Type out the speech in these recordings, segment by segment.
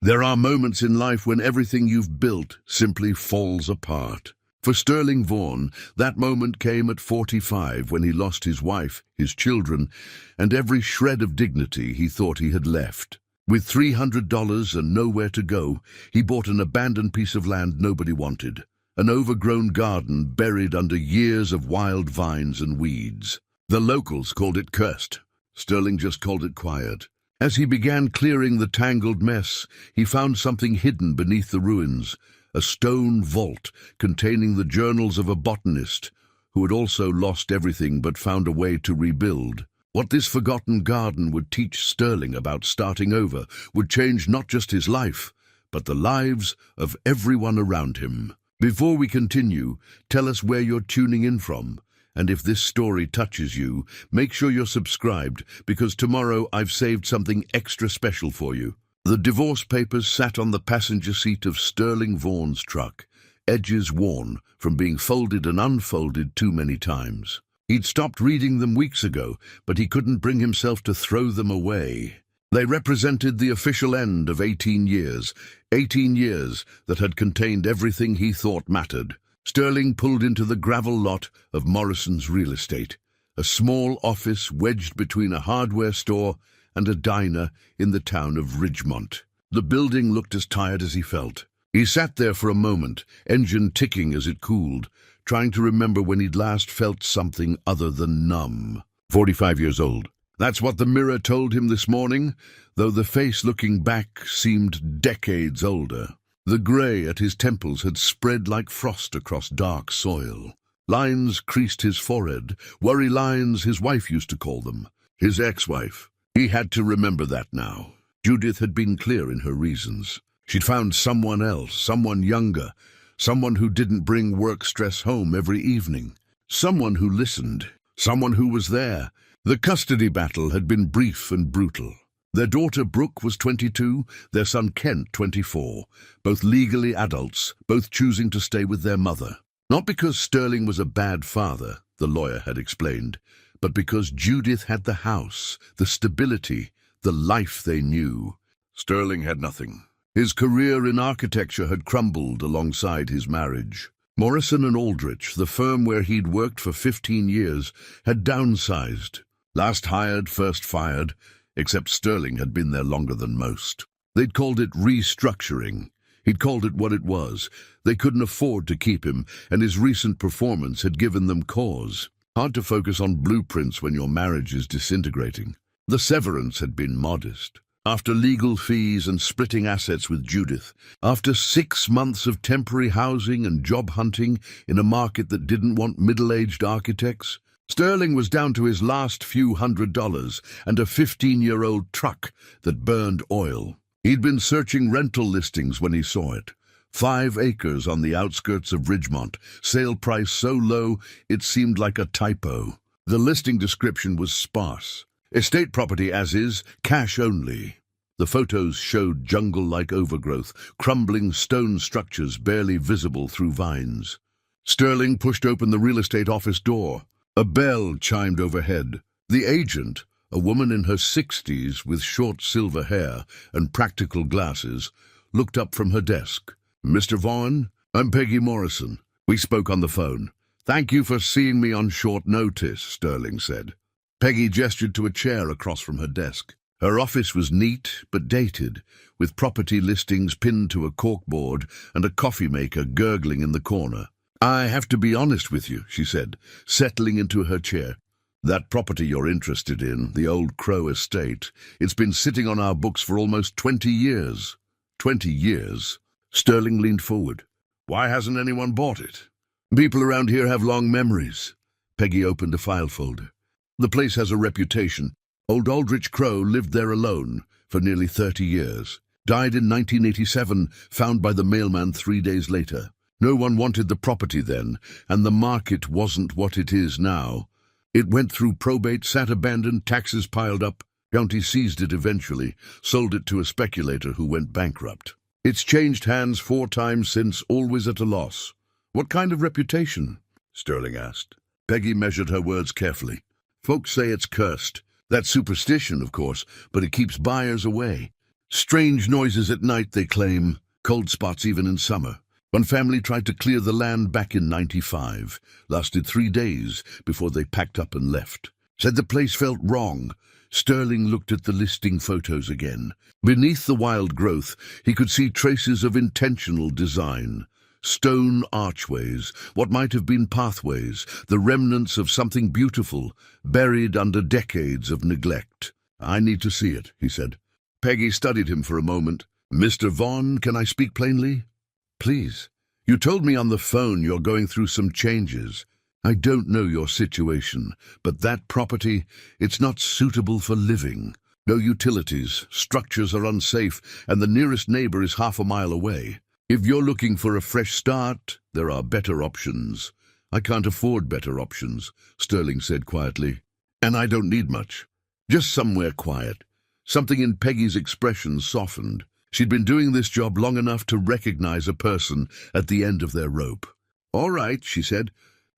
There are moments in life when everything you've built simply falls apart. For Sterling Vaughan, that moment came at 45 when he lost his wife, his children, and every shred of dignity he thought he had left. With $300 and nowhere to go, he bought an abandoned piece of land nobody wanted, an overgrown garden buried under years of wild vines and weeds. The locals called it cursed. Sterling just called it quiet. As he began clearing the tangled mess, he found something hidden beneath the ruins, a stone vault containing the journals of a botanist who had also lost everything but found a way to rebuild. What this forgotten garden would teach Sterling about starting over would change not just his life, but the lives of everyone around him. Before we continue, tell us where you're tuning in from. And if this story touches you, make sure you're subscribed, because tomorrow I've saved something extra special for you. The divorce papers sat on the passenger seat of Sterling Vaughan's truck, edges worn from being folded and unfolded too many times. He'd stopped reading them weeks ago, but he couldn't bring himself to throw them away. They represented the official end of 18 years that had contained everything he thought mattered. Sterling pulled into the gravel lot of Morrison's real estate, a small office wedged between a hardware store and a diner in the town of Ridgemont. The building looked as tired as he felt. He sat there for a moment, engine ticking as it cooled, trying to remember when he'd last felt something other than numb. 45 years old. That's what the mirror told him this morning, though the face looking back seemed decades older. The grey at his temples had spread like frost across dark soil. Lines creased his forehead, worry lines his wife used to call them. His ex-wife. He had to remember that now. Judith had been clear in her reasons. She'd found someone else, someone younger, someone who didn't bring work stress home every evening, someone who listened, someone who was there. The custody battle had been brief and brutal. Their daughter Brooke was 22, their son Kent 24, both legally adults, both choosing to stay with their mother. Not because Sterling was a bad father, the lawyer had explained, but because Judith had the house, the stability, the life they knew. Sterling had nothing. His career in architecture had crumbled alongside his marriage. Morrison and Aldrich, the firm where he'd worked for 15 years, had downsized. Last hired, first fired, except Sterling had been there longer than most. They'd called it restructuring. He'd called it what it was. They couldn't afford to keep him, and his recent performance had given them cause. Hard to focus on blueprints when your marriage is disintegrating. The severance had been modest. After legal fees and splitting assets with Judith, after 6 months of temporary housing and job hunting in a market that didn't want middle-aged architects, Sterling was down to his last few $100 and a 15-year-old truck that burned oil. He'd been searching rental listings when he saw it. 5 acres on the outskirts of Ridgemont, sale price so low it seemed like a typo. The listing description was sparse. Estate property as is, cash only. The photos showed jungle-like overgrowth, crumbling stone structures barely visible through vines. Sterling pushed open the real estate office door. A bell chimed overhead. The agent, a woman in her 60s with short silver hair and practical glasses, looked up from her desk. "Mr. Vaughan, I'm Peggy Morrison. We spoke on the phone. Thank you for seeing me on short notice," Sterling said. Peggy gestured to a chair across from her desk. Her office was neat but dated, with property listings pinned to a corkboard and a coffee maker gurgling in the corner. "I have to be honest with you," she said, settling into her chair. "That property you're interested in, the old Crow estate, it's been sitting on our books for almost 20 years. 20 years? Sterling leaned forward. "Why hasn't anyone bought it?" "People around here have long memories." Peggy opened a file folder. "The place has a reputation. Old Aldrich Crow lived there alone for nearly 30 years. Died in 1987, found by the mailman 3 days later. No one wanted the property then, and the market wasn't what it is now. It went through probate, sat abandoned, taxes piled up. County seized it eventually, sold it to a speculator who went bankrupt. It's changed hands 4 times since, always at a loss." "What kind of reputation?" Sterling asked. Peggy measured her words carefully. "Folks say it's cursed. That's superstition, of course, but it keeps buyers away. Strange noises at night, they claim, cold spots even in summer. One family tried to clear the land back in '95, lasted 3 days before they packed up and left. Said the place felt wrong. Sterling looked at the listing photos again. Beneath the wild growth, he could see traces of intentional design. Stone archways, what might have been pathways, the remnants of something beautiful, buried under decades of neglect. "I need to see it," he said. Peggy studied him for a moment. "Mr. Vaughn, can I speak plainly?" "Please. You told me on the phone you're going through some changes. I don't know your situation, but that property, it's not suitable for living. No utilities, structures are unsafe, and the nearest neighbor is half a mile away. If you're looking for a fresh start, there are better options." "I can't afford better options," Sterling said quietly. "And I don't need much. Just somewhere quiet." Something in Peggy's expression softened. She'd been doing this job long enough to recognize a person at the end of their rope. "All right," she said.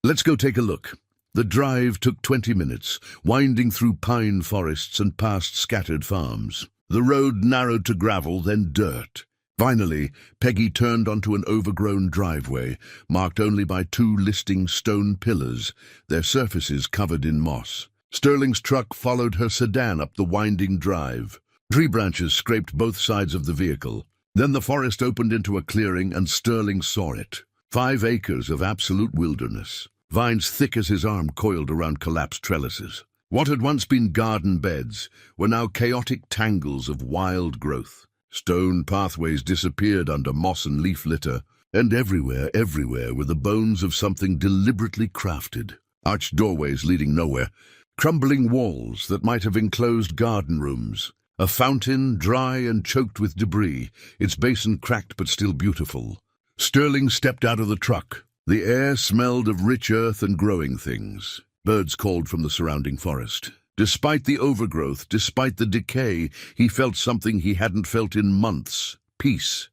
"Let's go take a look." The drive took 20 minutes, winding through pine forests and past scattered farms. The road narrowed to gravel, then dirt. Finally, Peggy turned onto an overgrown driveway, marked only by 2 listing stone pillars, their surfaces covered in moss. Sterling's truck followed her sedan up the winding drive. Tree branches scraped both sides of the vehicle. Then the forest opened into a clearing, and Sterling saw it. 5 acres of absolute wilderness. Vines thick as his arm coiled around collapsed trellises. What had once been garden beds were now chaotic tangles of wild growth. Stone pathways disappeared under moss and leaf litter, and everywhere were the bones of something deliberately crafted. Arched doorways leading nowhere, crumbling walls that might have enclosed garden rooms. A fountain, dry and choked with debris, its basin cracked but still beautiful. Sterling stepped out of the truck. The air smelled of rich earth and growing things. Birds called from the surrounding forest. Despite the overgrowth, despite the decay, he felt something he hadn't felt in months. Peace.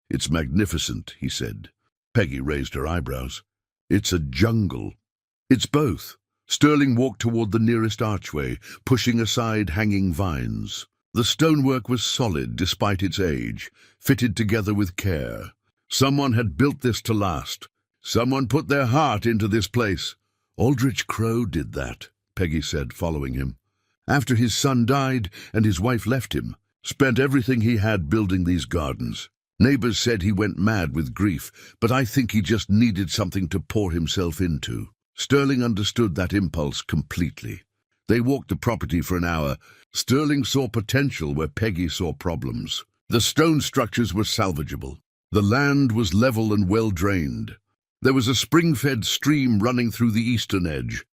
"It's magnificent," he said. Peggy raised her eyebrows. "It's a jungle." "It's both." Sterling walked toward the nearest archway, pushing aside hanging vines. The stonework was solid despite its age, fitted together with care. Someone had built this to last. Someone put their heart into this place. "Aldrich Crow did that," Peggy said, following him. "After his son died and his wife left him, spent everything he had building these gardens. Neighbors said he went mad with grief, but I think he just needed something to pour himself into." Sterling understood that impulse completely. They walked the property for an hour. Sterling saw potential where Peggy saw problems. The stone structures were salvageable. The land was level and well-drained. There was a spring-fed stream running through the eastern edge.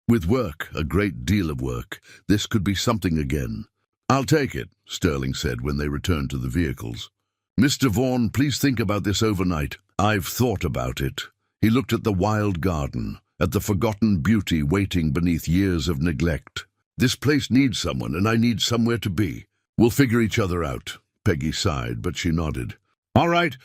With work, a great deal of work, this could be something again. "I'll take it," Sterling said when they returned to the vehicles. "Mr. Vaughn, please think about this overnight." "I've thought about it." He looked at the wild garden, at the forgotten beauty waiting beneath years of neglect. "This place needs someone, and I need somewhere to be. We'll figure each other out." Peggy sighed, but she nodded. "All right,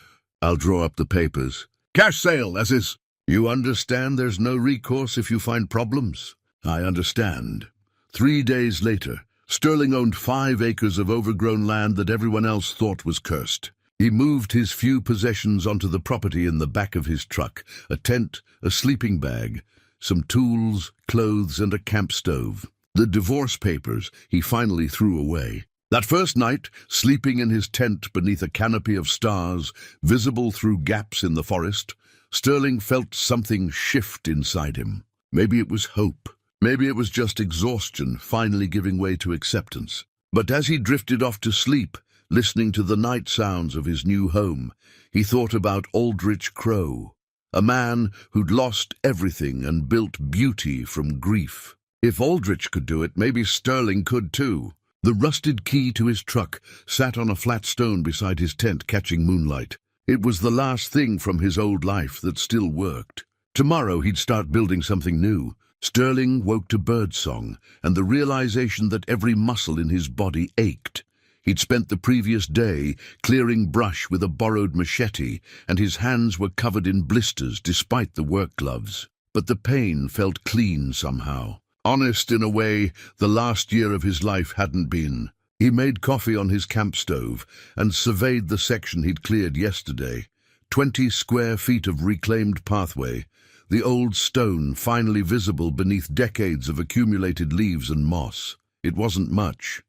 I'll draw up the papers. Cash sale, as is." "You understand there's no recourse if you find problems?" "I understand." 3 days later, Sterling owned 5 acres of overgrown land that everyone else thought was cursed. He moved his few possessions onto the property in the back of his truck: a tent, a sleeping bag, some tools, clothes, and a camp stove. The divorce papers he finally threw away. That first night, sleeping in his tent beneath a canopy of stars, visible through gaps in the forest, Sterling felt something shift inside him. Maybe it was hope. Maybe it was just exhaustion finally giving way to acceptance. But as he drifted off to sleep, listening to the night sounds of his new home, he thought about Aldrich Crow, a man who'd lost everything and built beauty from grief. If Aldrich could do it, maybe Sterling could too. The rusted key to his truck sat on a flat stone beside his tent, catching moonlight. It was the last thing from his old life that still worked. Tomorrow he'd start building something new. Sterling woke to birdsong and the realization that every muscle in his body ached. He'd spent the previous day clearing brush with a borrowed machete, and his hands were covered in blisters despite the work gloves. But the pain felt clean somehow. Honest in a way the last year of his life hadn't been. He made coffee on his camp stove and surveyed the section he'd cleared yesterday. 20 square feet of reclaimed pathway, the old stone finally visible beneath decades of accumulated leaves and moss. It wasn't much,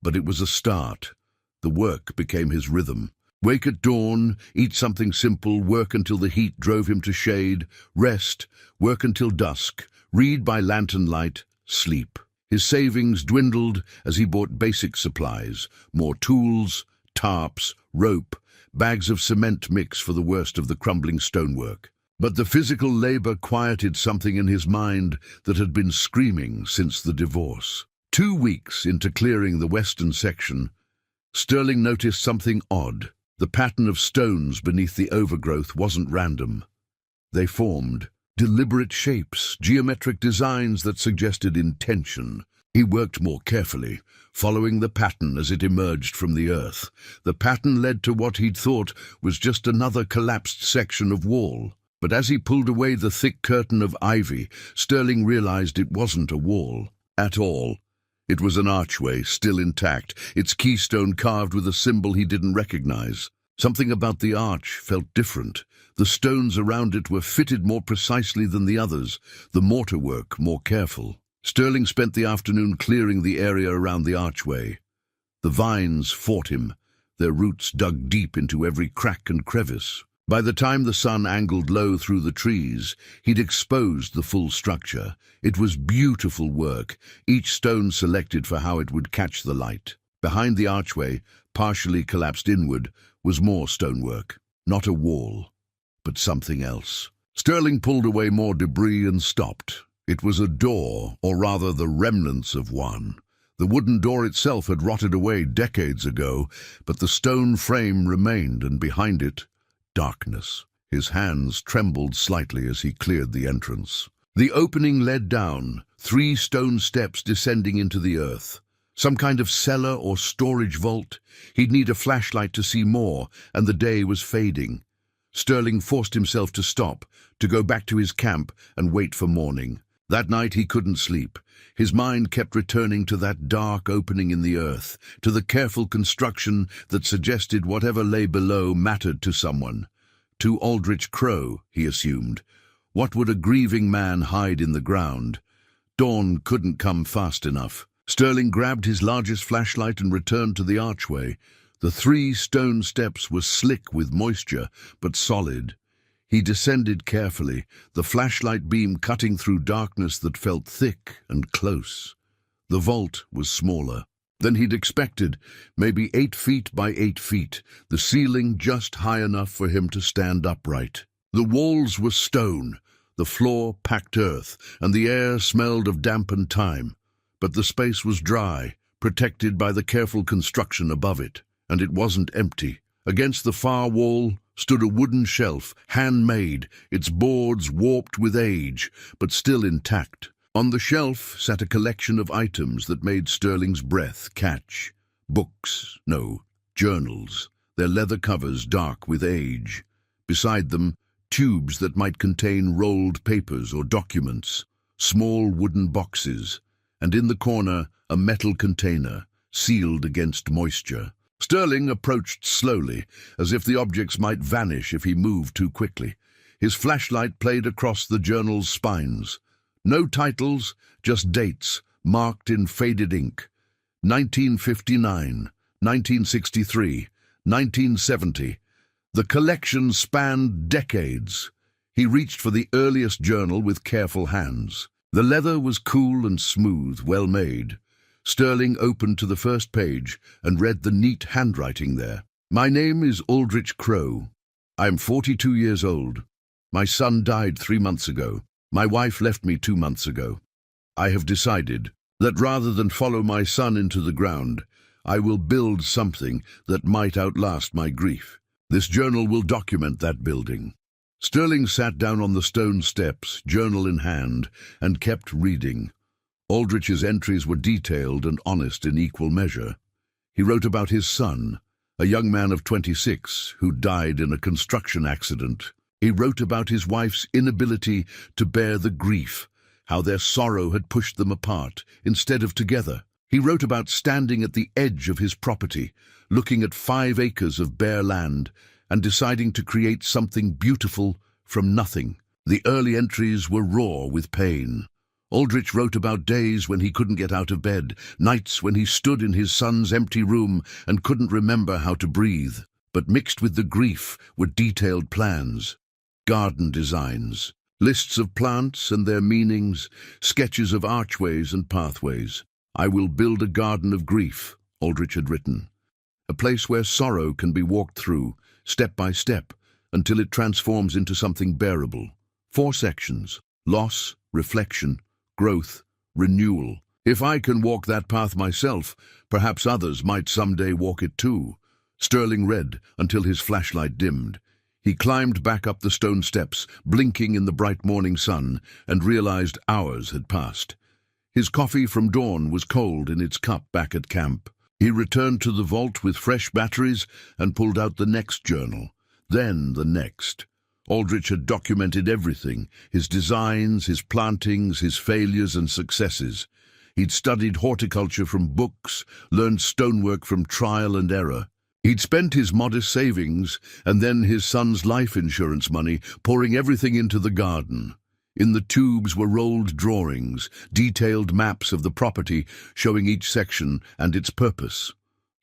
but it was a start. The work became his rhythm. Wake at dawn, eat something simple, work until the heat drove him to shade, rest, work until dusk, read by lantern light, sleep. His savings dwindled as he bought basic supplies, more tools, tarps, rope, bags of cement mix for the worst of the crumbling stonework. But the physical labor quieted something in his mind that had been screaming since the divorce. 2 weeks into clearing the western section, Sterling noticed something odd. The pattern of stones beneath the overgrowth wasn't random. They formed deliberate shapes, geometric designs that suggested intention. He worked more carefully, following the pattern as it emerged from the earth. The pattern led to what he'd thought was just another collapsed section of wall. But as he pulled away the thick curtain of ivy, Sterling realized it wasn't a wall at all. It was an archway, still intact, its keystone carved with a symbol he didn't recognize. Something about the arch felt different. The stones around it were fitted more precisely than the others, the mortarwork more careful. Sterling spent the afternoon clearing the area around the archway. The vines fought him, their roots dug deep into every crack and crevice. By the time the sun angled low through the trees, he'd exposed the full structure. It was beautiful work, each stone selected for how it would catch the light. Behind the archway, partially collapsed inward, was more stonework. Not a wall, but something else. Sterling pulled away more debris and stopped. It was a door, or rather the remnants of one. The wooden door itself had rotted away decades ago, but the stone frame remained, and behind it, darkness. His hands trembled slightly as he cleared the entrance. The opening led down, 3 stone steps descending into the earth. Some kind of cellar or storage vault. He'd need a flashlight to see more, and the day was fading. Sterling forced himself to stop, to go back to his camp and wait for morning. That night he couldn't sleep. His mind kept returning to that dark opening in the earth, to the careful construction that suggested whatever lay below mattered to someone. To Aldrich Crow, he assumed. What would a grieving man hide in the ground? Dawn couldn't come fast enough. Sterling grabbed his largest flashlight and returned to the archway. The 3 stone steps were slick with moisture, but solid. He descended carefully, the flashlight beam cutting through darkness that felt thick and close. The vault was smaller than he'd expected, maybe 8 feet by 8 feet, the ceiling just high enough for him to stand upright. The walls were stone, the floor packed earth, and the air smelled of dampened time. But the space was dry, protected by the careful construction above it, and it wasn't empty. Against the far wall stood a wooden shelf, handmade, its boards warped with age, but still intact. On the shelf sat a collection of items that made Sterling's breath catch. Books, no, journals, their leather covers dark with age. Beside them, tubes that might contain rolled papers or documents, small wooden boxes, and in the corner, a metal container, sealed against moisture. Sterling approached slowly, as if the objects might vanish if he moved too quickly. His flashlight played across the journal's spines. No titles, just dates, marked in faded ink. 1959, 1963, 1970. The collection spanned decades. He reached for the earliest journal with careful hands. The leather was cool and smooth, well made. Sterling opened to the first page and read the neat handwriting there. My name is Aldrich Crow. I am 42 years old. My son died 3 months ago. My wife left me 2 months ago. I have decided that rather than follow my son into the ground, I will build something that might outlast my grief. This journal will document that building. Sterling sat down on the stone steps, journal in hand, and kept reading. Aldrich's entries were detailed and honest in equal measure. He wrote about his son, a young man of 26 who died in a construction accident. He wrote about his wife's inability to bear the grief, how their sorrow had pushed them apart instead of together. He wrote about standing at the edge of his property, looking at 5 acres of bare land, and deciding to create something beautiful from nothing. The early entries were raw with pain. Aldrich wrote about days when he couldn't get out of bed, nights when he stood in his son's empty room and couldn't remember how to breathe. But mixed with the grief were detailed plans, garden designs, lists of plants and their meanings, sketches of archways and pathways. "I will build a garden of grief," Aldrich had written, "a place where sorrow can be walked through, step by step, until it transforms into something bearable." 4 sections: loss, reflection, growth, renewal. "If I can walk that path myself, perhaps others might someday walk it too." Sterling read until his flashlight dimmed. He climbed back up the stone steps, blinking in the bright morning sun, and realized hours had passed. His coffee from dawn was cold in its cup back at camp. He returned to the vault with fresh batteries and pulled out the next journal. Then the next. Aldrich had documented everything: his designs, his plantings, his failures and successes. He'd studied horticulture from books, learned stonework from trial and error. He'd spent his modest savings and then his son's life insurance money pouring everything into the garden. In the tubes were rolled drawings, detailed maps of the property showing each section and its purpose.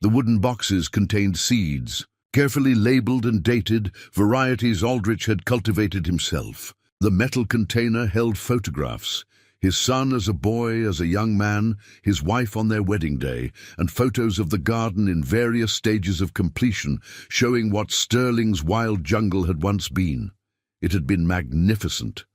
The wooden boxes contained seeds, carefully labeled and dated, varieties Aldrich had cultivated himself. The metal container held photographs: his son as a boy, as a young man, his wife on their wedding day, and photos of the garden in various stages of completion, showing what Sterling's wild jungle had once been. It had been magnificent,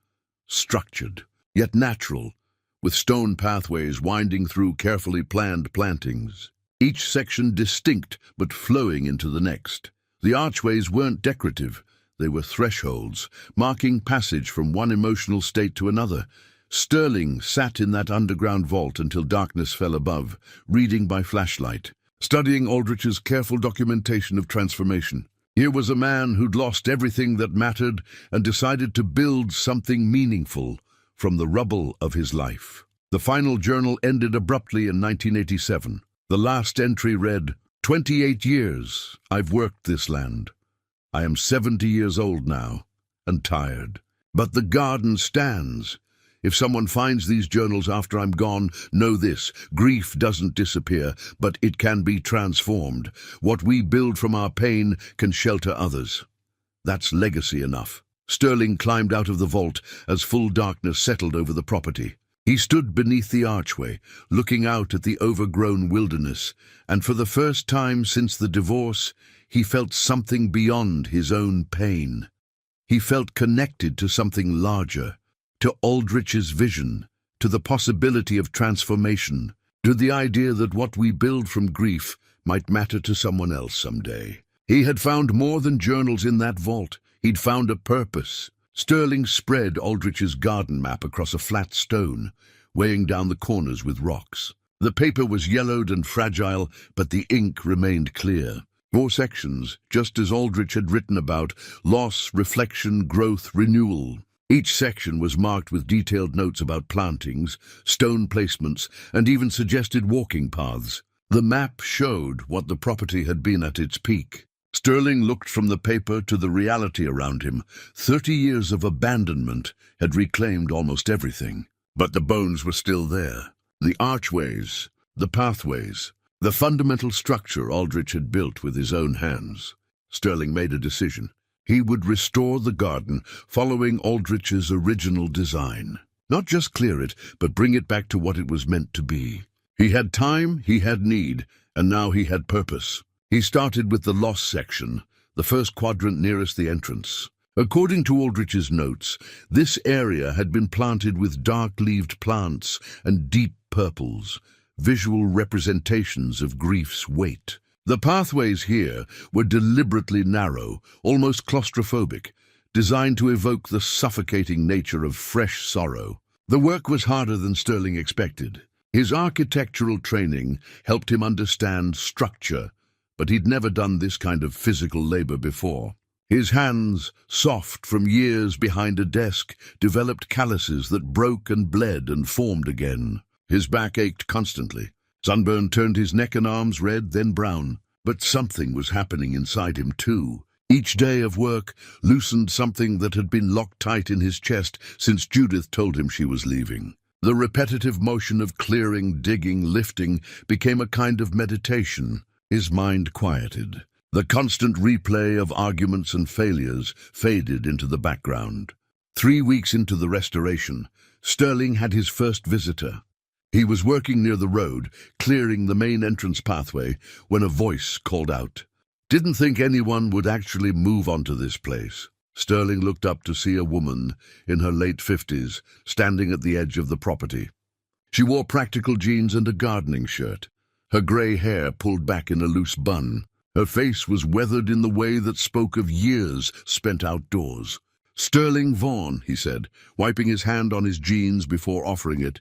structured, yet natural, with stone pathways winding through carefully planned plantings, each section distinct but flowing into the next. The archways weren't decorative, they were thresholds, marking passage from one emotional state to another. Sterling sat in that underground vault until darkness fell above, reading by flashlight, studying Aldrich's careful documentation of transformation. Here was a man who'd lost everything that mattered and decided to build something meaningful from the rubble of his life. The final journal ended abruptly in 1987. The last entry read, 28 years I've worked this land. I am 70 years old now, and tired. But the garden stands. If someone finds these journals after I'm gone, know this: grief doesn't disappear, but it can be transformed. What we build from our pain can shelter others. That's legacy enough. Sterling climbed out of the vault as full darkness settled over the property. He stood beneath the archway, looking out at the overgrown wilderness, and for the first time since the divorce, he felt something beyond his own pain. He felt connected to something larger, to Aldrich's vision, to the possibility of transformation, to the idea that what we build from grief might matter to someone else someday. He had found more than journals in that vault. He'd found a purpose. Sterling spread Aldrich's garden map across a flat stone, weighing down the corners with rocks. The paper was yellowed and fragile, but the ink remained clear. 4 sections, just as Aldrich had written about: loss, reflection, growth, renewal. Each section was marked with detailed notes about plantings, stone placements, and even suggested walking paths. The map showed what the property had been at its peak. Sterling looked from the paper to the reality around him. 30 years of abandonment had reclaimed almost everything. But the bones were still there. The archways, the pathways, the fundamental structure Aldrich had built with his own hands. Sterling made a decision. He would restore the garden, following Aldrich's original design. Not just clear it, but bring it back to what it was meant to be. He had time, he had need, and now he had purpose. He started with the loss section, the first quadrant nearest the entrance. According to Aldrich's notes, this area had been planted with dark-leaved plants and deep purples, visual representations of grief's weight. The pathways here were deliberately narrow, almost claustrophobic, designed to evoke the suffocating nature of fresh sorrow. The work was harder than Sterling expected. His architectural training helped him understand structure, but he'd never done this kind of physical labor before. His hands, soft from years behind a desk, developed calluses that broke and bled and formed again. His back ached constantly, Sunburn turned his neck and arms red, then brown. But something was happening inside him too. Each day of work loosened something that had been locked tight in his chest since Judith told him she was leaving. The repetitive motion of clearing, digging, lifting became a kind of meditation. His mind quieted. The constant replay of arguments and failures faded into the background. 3 weeks into the restoration, Sterling had his first visitor. He was working near the road, clearing the main entrance pathway, when a voice called out. Didn't think anyone would actually move onto this place. Sterling looked up to see a woman in her late 50s standing at the edge of the property. She wore practical jeans and a gardening shirt, her grey hair pulled back in a loose bun. Her face was weathered in the way that spoke of years spent outdoors. "Sterling Vaughan," he said, wiping his hand on his jeans before offering it.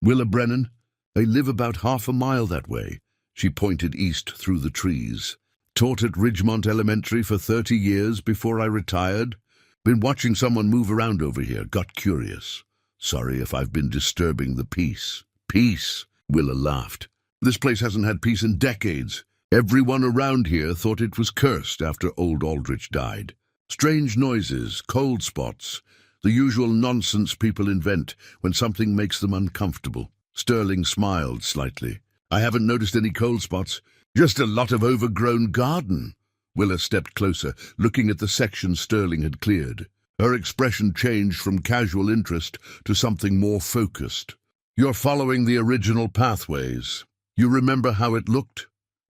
"Willa Brennan? I live about half a mile that way." She pointed east through the trees. "Taught at Ridgemont Elementary for 30 years before I retired. Been watching someone move around over here, got curious. Sorry if I've been disturbing the peace." "Peace?" Willa laughed. "This place hasn't had peace in decades. Everyone around here thought it was cursed after old Aldrich died. Strange noises, cold spots, the usual nonsense people invent when something makes them uncomfortable." Sterling smiled slightly. "I haven't noticed any cold spots. Just a lot of overgrown garden." Willa stepped closer, looking at the section Sterling had cleared. Her expression changed from casual interest to something more focused. "You're following the original pathways. You remember how it looked?"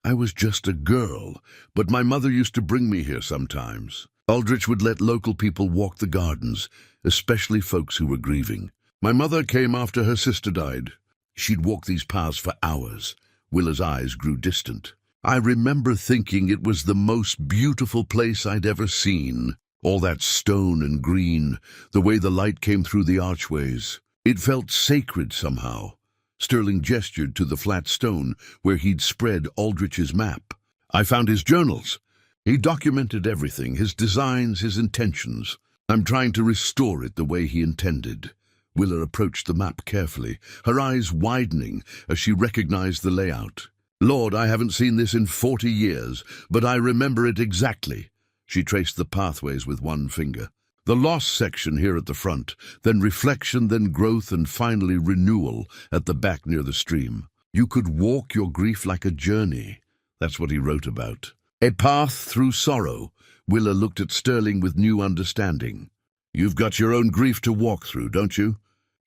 "I was just a girl, but my mother used to bring me here sometimes. Aldrich would let local people walk the gardens, especially folks who were grieving. My mother came after her sister died. She'd walk these paths for hours." Willa's eyes grew distant. "I remember thinking it was the most beautiful place I'd ever seen. All that stone and green, the way the light came through the archways. It felt sacred somehow." Sterling gestured to the flat stone where he'd spread Aldrich's map. "I found his journals. He documented everything, his designs, his intentions. I'm trying to restore it the way he intended." Willa approached the map carefully, her eyes widening as she recognized the layout. "Lord, I haven't seen this in 40 years, but I remember it exactly." She traced the pathways with one finger. "The lost section here at the front, then reflection, then growth, and finally renewal at the back near the stream. You could walk your grief like a journey." That's what he wrote about. "A path through sorrow." Willa looked at Sterling with new understanding. "You've got your own grief to walk through, don't you?"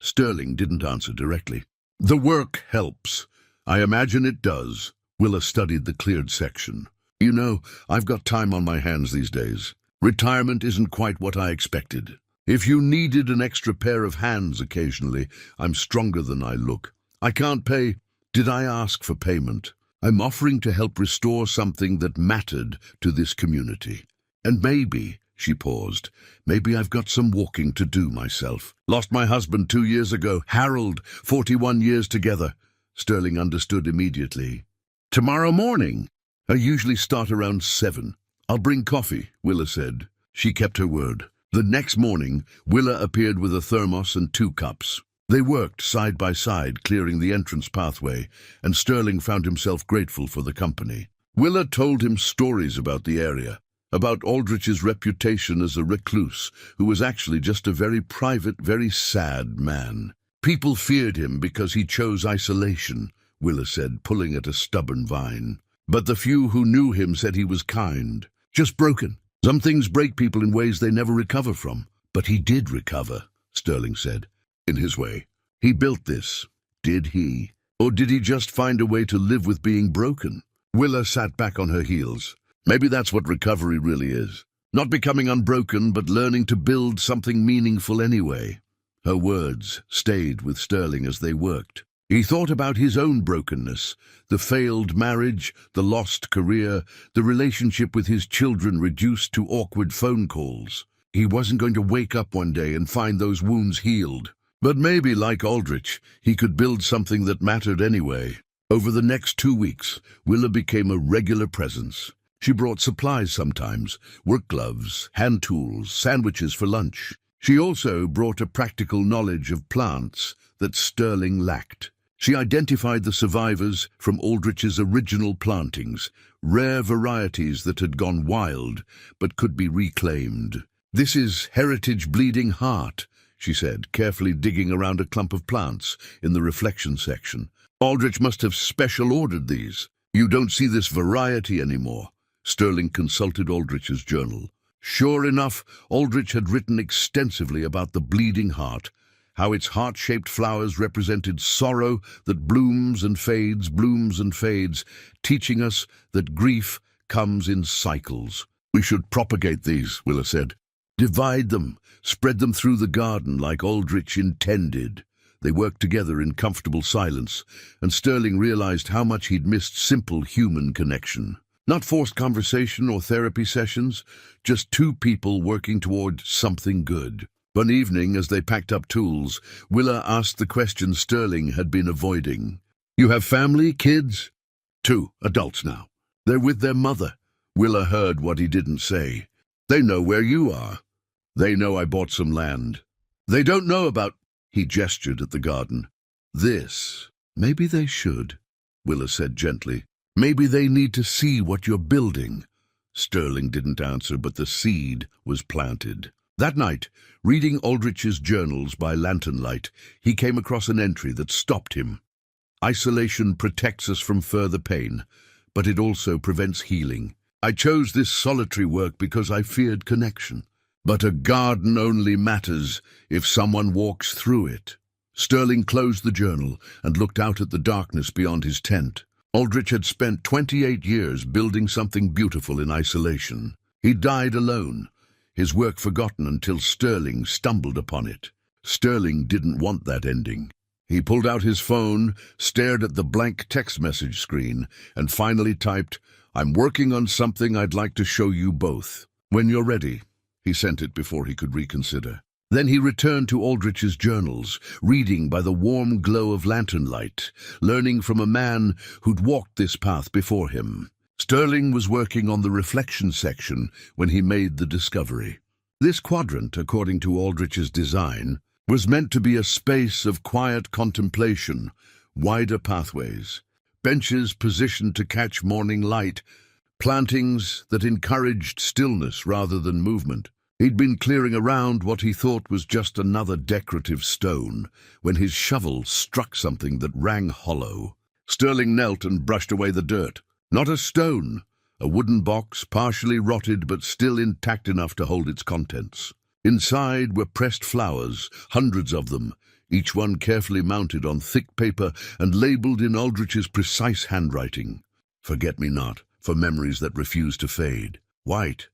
Sterling didn't answer directly. "The work helps. I imagine it does." Willa studied the cleared section. "You know, I've got time on my hands these days. Retirement isn't quite what I expected. If you needed an extra pair of hands occasionally, I'm stronger than I look. I can't pay. Did I ask for payment? I'm offering to help restore something that mattered to this community. And maybe," she paused, "maybe I've got some walking to do myself. Lost my husband 2 years ago, Harold, 41 years together." Sterling understood immediately. "Tomorrow morning? I usually start around 7. "I'll bring coffee," Willa said. She kept her word. The next morning, Willa appeared with a thermos and 2 cups. They worked side by side, clearing the entrance pathway, and Sterling found himself grateful for the company. Willa told him stories about the area, about Aldrich's reputation as a recluse, who was actually just a very private, very sad man. "People feared him because he chose isolation," Willa said, pulling at a stubborn vine. "But the few who knew him said he was kind. Just broken. Some things break people in ways they never recover from." "But he did recover," Sterling said, "in his way. He built this. Did he? Or did he just find a way to live with being broken?" Willa sat back on her heels. "Maybe that's what recovery really is. Not becoming unbroken, but learning to build something meaningful anyway." Her words stayed with Sterling as they worked. He thought about his own brokenness, the failed marriage, the lost career, the relationship with his children reduced to awkward phone calls. He wasn't going to wake up one day and find those wounds healed. But maybe, like Aldrich, he could build something that mattered anyway. Over the next 2 weeks, Willa became a regular presence. She brought supplies sometimes, work gloves, hand tools, sandwiches for lunch. She also brought a practical knowledge of plants that Sterling lacked. She identified the survivors from Aldrich's original plantings, rare varieties that had gone wild but could be reclaimed. "This is heritage bleeding heart," she said, carefully digging around a clump of plants in the reflection section. "Aldrich must have special ordered these. You don't see this variety anymore." Sterling consulted Aldrich's journal. Sure enough, Aldrich had written extensively about the bleeding heart, how its heart-shaped flowers represented sorrow that blooms and fades, teaching us that grief comes in cycles. "We should propagate these," Willa said. "Divide them, spread them through the garden like Aldrich intended." They worked together in comfortable silence, and Sterling realized how much he'd missed simple human connection. Not forced conversation or therapy sessions, just two people working toward something good. One evening, as they packed up tools, Willa asked the question Sterling had been avoiding. "You have family, kids?" "Two, adults now. They're with their mother." Willa heard what he didn't say. "They know where you are. They know I bought some land. They don't know about—" He gestured at the garden. "This. Maybe they should," Willa said gently. "Maybe they need to see what you're building." Sterling didn't answer, but the seed was planted. That night, reading Aldrich's journals by lantern light, he came across an entry that stopped him. "Isolation protects us from further pain, but it also prevents healing. I chose this solitary work because I feared connection. But a garden only matters if someone walks through it." Sterling closed the journal and looked out at the darkness beyond his tent. Aldrich had spent 28 years building something beautiful in isolation. He died alone, his work forgotten until Sterling stumbled upon it. Sterling didn't want that ending. He pulled out his phone, stared at the blank text message screen, and finally typed, "I'm working on something I'd like to show you both. When you're ready." He sent it before he could reconsider. Then he returned to Aldrich's journals, reading by the warm glow of lantern light, learning from a man who'd walked this path before him. Sterling was working on the reflection section when he made the discovery. This quadrant, according to Aldrich's design, was meant to be a space of quiet contemplation, wider pathways, benches positioned to catch morning light, plantings that encouraged stillness rather than movement. He'd been clearing around what he thought was just another decorative stone when his shovel struck something that rang hollow. Sterling knelt and brushed away the dirt. Not a stone, a wooden box, partially rotted but still intact enough to hold its contents. Inside were pressed flowers, hundreds of them, each one carefully mounted on thick paper and labeled in Aldrich's precise handwriting. "Forget-me-not, for memories that refuse to fade. White,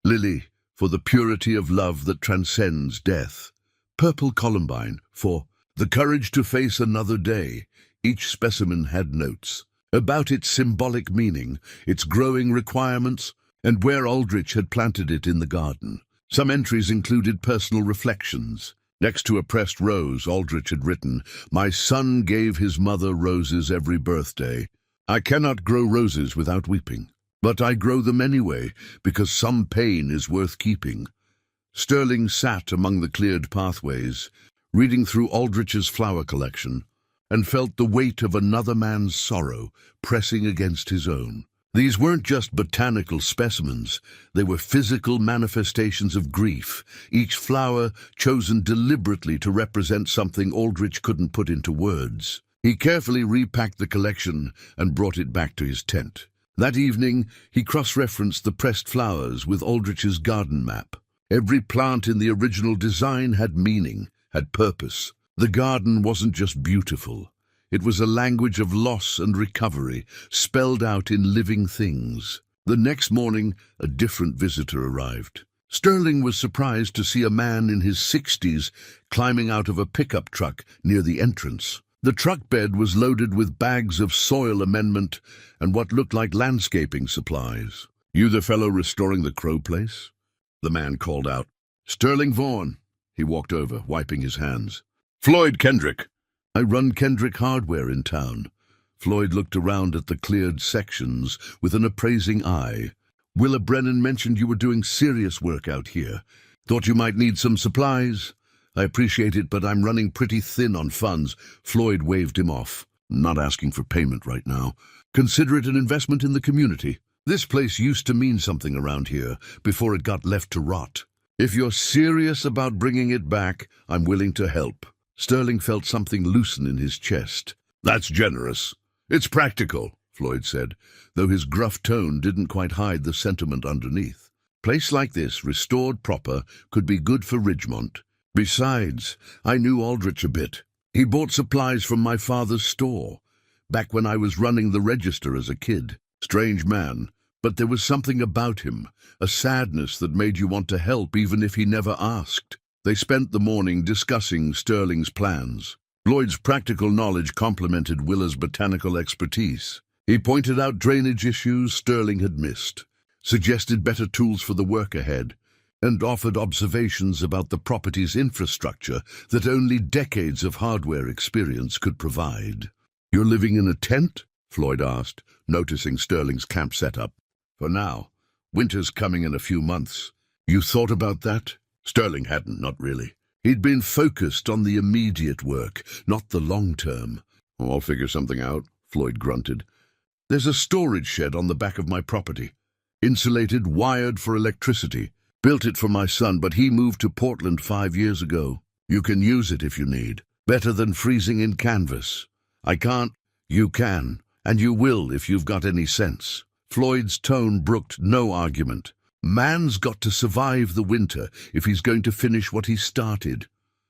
lily, for the purity of love that transcends death. Purple columbine, for the courage to face another day." Each specimen had notes about its symbolic meaning, its growing requirements, and where Aldrich had planted it in the garden. Some entries included personal reflections. Next to a pressed rose, Aldrich had written, "My son gave his mother roses every birthday. I cannot grow roses without weeping, but I grow them anyway, because some pain is worth keeping." Sterling sat among the cleared pathways, reading through Aldrich's flower collection, and felt the weight of another man's sorrow pressing against his own. These weren't just botanical specimens, they were physical manifestations of grief, each flower chosen deliberately to represent something Aldrich couldn't put into words. He carefully repacked the collection and brought it back to his tent. That evening, he cross-referenced the pressed flowers with Aldrich's garden map. Every plant in the original design had meaning, had purpose. The garden wasn't just beautiful. It was a language of loss and recovery, spelled out in living things. The next morning, a different visitor arrived. Sterling was surprised to see a man in his 60s climbing out of a pickup truck near the entrance. The truck bed was loaded with bags of soil amendment and what looked like landscaping supplies. "You the fellow restoring the Crow place?" the man called out. "Sterling Vaughan." He walked over, wiping his hands. "Floyd Kendrick." "I run Kendrick Hardware in town." Floyd looked around at the cleared sections with an appraising eye. "Willa Brennan mentioned you were doing serious work out here. Thought you might need some supplies." "I appreciate it, but I'm running pretty thin on funds." Floyd waved him off. Not asking for payment right now. Consider it an investment in the community. This place used to mean something around here before it got left to rot. If you're serious about bringing it back, I'm willing to help. Sterling felt something loosen in his chest. That's generous. It's practical, Floyd said, though his gruff tone didn't quite hide the sentiment underneath. Place like this, restored proper, could be good for Ridgemont. Besides, I knew Aldrich a bit. He bought supplies from my father's store, back when I was running the register as a kid. Strange man, but there was something about him, a sadness that made you want to help even if he never asked. They spent the morning discussing Sterling's plans. Floyd's practical knowledge complemented Willa's botanical expertise. He pointed out drainage issues Sterling had missed, suggested better tools for the work ahead, and offered observations about the property's infrastructure that only decades of hardware experience could provide. "You're living in a tent?" Floyd asked, noticing Sterling's camp setup. "For now. Winter's coming in a few months. You thought about that?" Sterling hadn't, not really. He'd been focused on the immediate work, not the long term. "I'll figure something out," Floyd grunted. "There's a storage shed on the back of my property. Insulated, wired for electricity. Built it for my son, but he moved to Portland 5 years ago. You can use it if you need. Better than freezing in canvas. I can't. You can, and you will if you've got any sense." Floyd's tone brooked no argument. Man's got to survive the winter if he's going to finish what he started.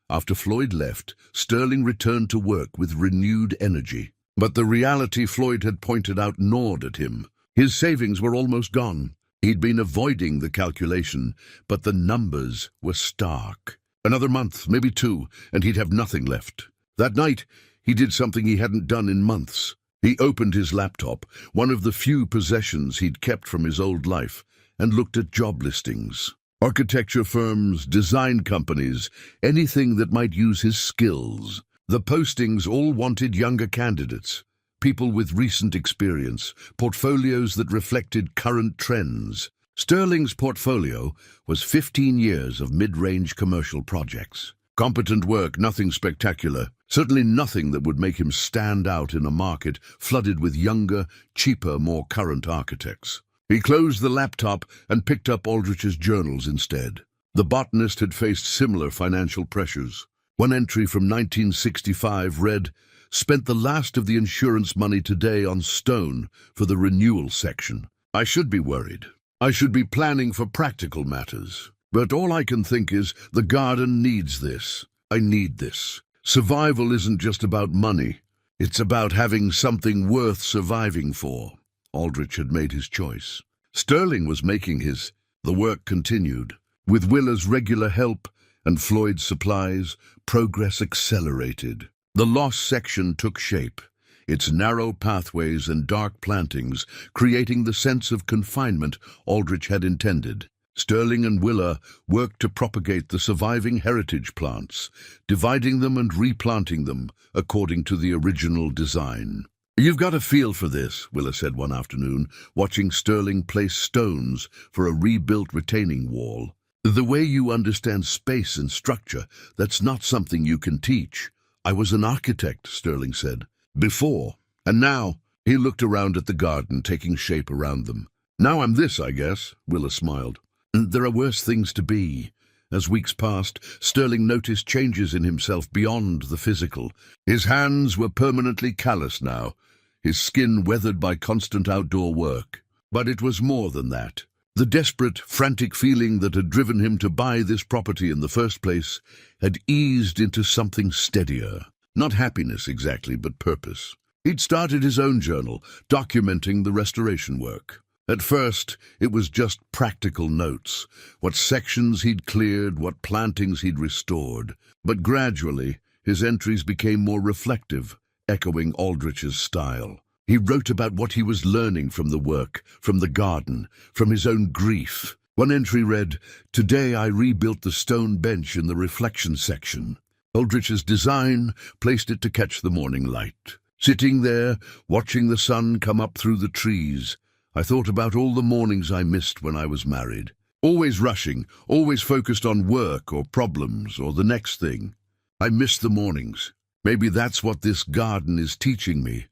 After Floyd left, Sterling returned to work with renewed energy. But the reality Floyd had pointed out gnawed at him. His savings were almost gone. He'd been avoiding the calculation, but the numbers were stark. Another month, maybe 2, and he'd have nothing left. That night, he did something he hadn't done in months. He opened his laptop, one of the few possessions he'd kept from his old life, and looked at job listings. Architecture firms, design companies, anything that might use his skills. The postings all wanted younger candidates. People with recent experience, portfolios that reflected current trends. Sterling's portfolio was 15 years of mid-range commercial projects. Competent work, nothing spectacular, certainly nothing that would make him stand out in a market flooded with younger, cheaper, more current architects. He closed the laptop and picked up Aldrich's journals instead. The botanist had faced similar financial pressures. One entry from 1965 read, "Spent the last of the insurance money today on stone for the renewal section. I should be worried. I should be planning for practical matters. But all I can think is, the garden needs this. I need this. Survival isn't just about money. It's about having something worth surviving for." Aldrich had made his choice. Sterling was making his. The work continued. With Willa's regular help and Floyd's supplies, progress accelerated. The lost section took shape, its narrow pathways and dark plantings creating the sense of confinement Aldrich had intended. Sterling and Willa worked to propagate the surviving heritage plants, dividing them and replanting them according to the original design. "You've got a feel for this," Willa said one afternoon, watching Sterling place stones for a rebuilt retaining wall. "The way you understand space and structure, that's not something you can teach." "I was an architect," Sterling said. "Before. And now." He looked around at the garden, taking shape around them. "Now I'm this, I guess," Willa smiled. "There are worse things to be." As weeks passed, Sterling noticed changes in himself beyond the physical. His hands were permanently callous now, his skin weathered by constant outdoor work. But it was more than that. The desperate, frantic feeling that had driven him to buy this property in the first place had eased into something steadier. Not happiness exactly, but purpose. He'd started his own journal, documenting the restoration work. At first, it was just practical notes, what sections he'd cleared, what plantings he'd restored. But gradually, his entries became more reflective, echoing Aldrich's style. He wrote about what he was learning from the work, from the garden, from his own grief. One entry read, "Today I rebuilt the stone bench in the reflection section." Aldrich's design placed it to catch the morning light. Sitting there, watching the sun come up through the trees, I thought about all the mornings I missed when I was married. Always rushing, always focused on work or problems or the next thing. I missed the mornings. Maybe that's what this garden is teaching me.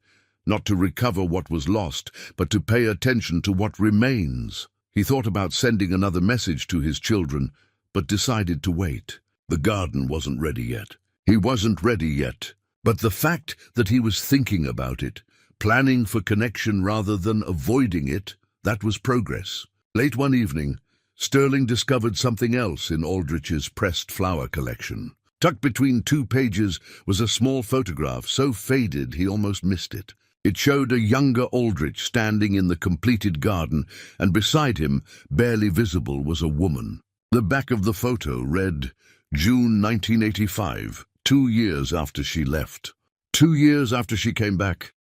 Not to recover what was lost, but to pay attention to what remains. He thought about sending another message to his children, but decided to wait. The garden wasn't ready yet. He wasn't ready yet. But the fact that he was thinking about it, planning for connection rather than avoiding it, that was progress. Late one evening, Sterling discovered something else in Aldrich's pressed flower collection. Tucked between 2 pages was a small photograph so faded he almost missed it. It showed a younger Aldrich standing in the completed garden, and beside him, barely visible, was a woman. The back of the photo read, June 1985, 2 years after she left. 2 years after she came back.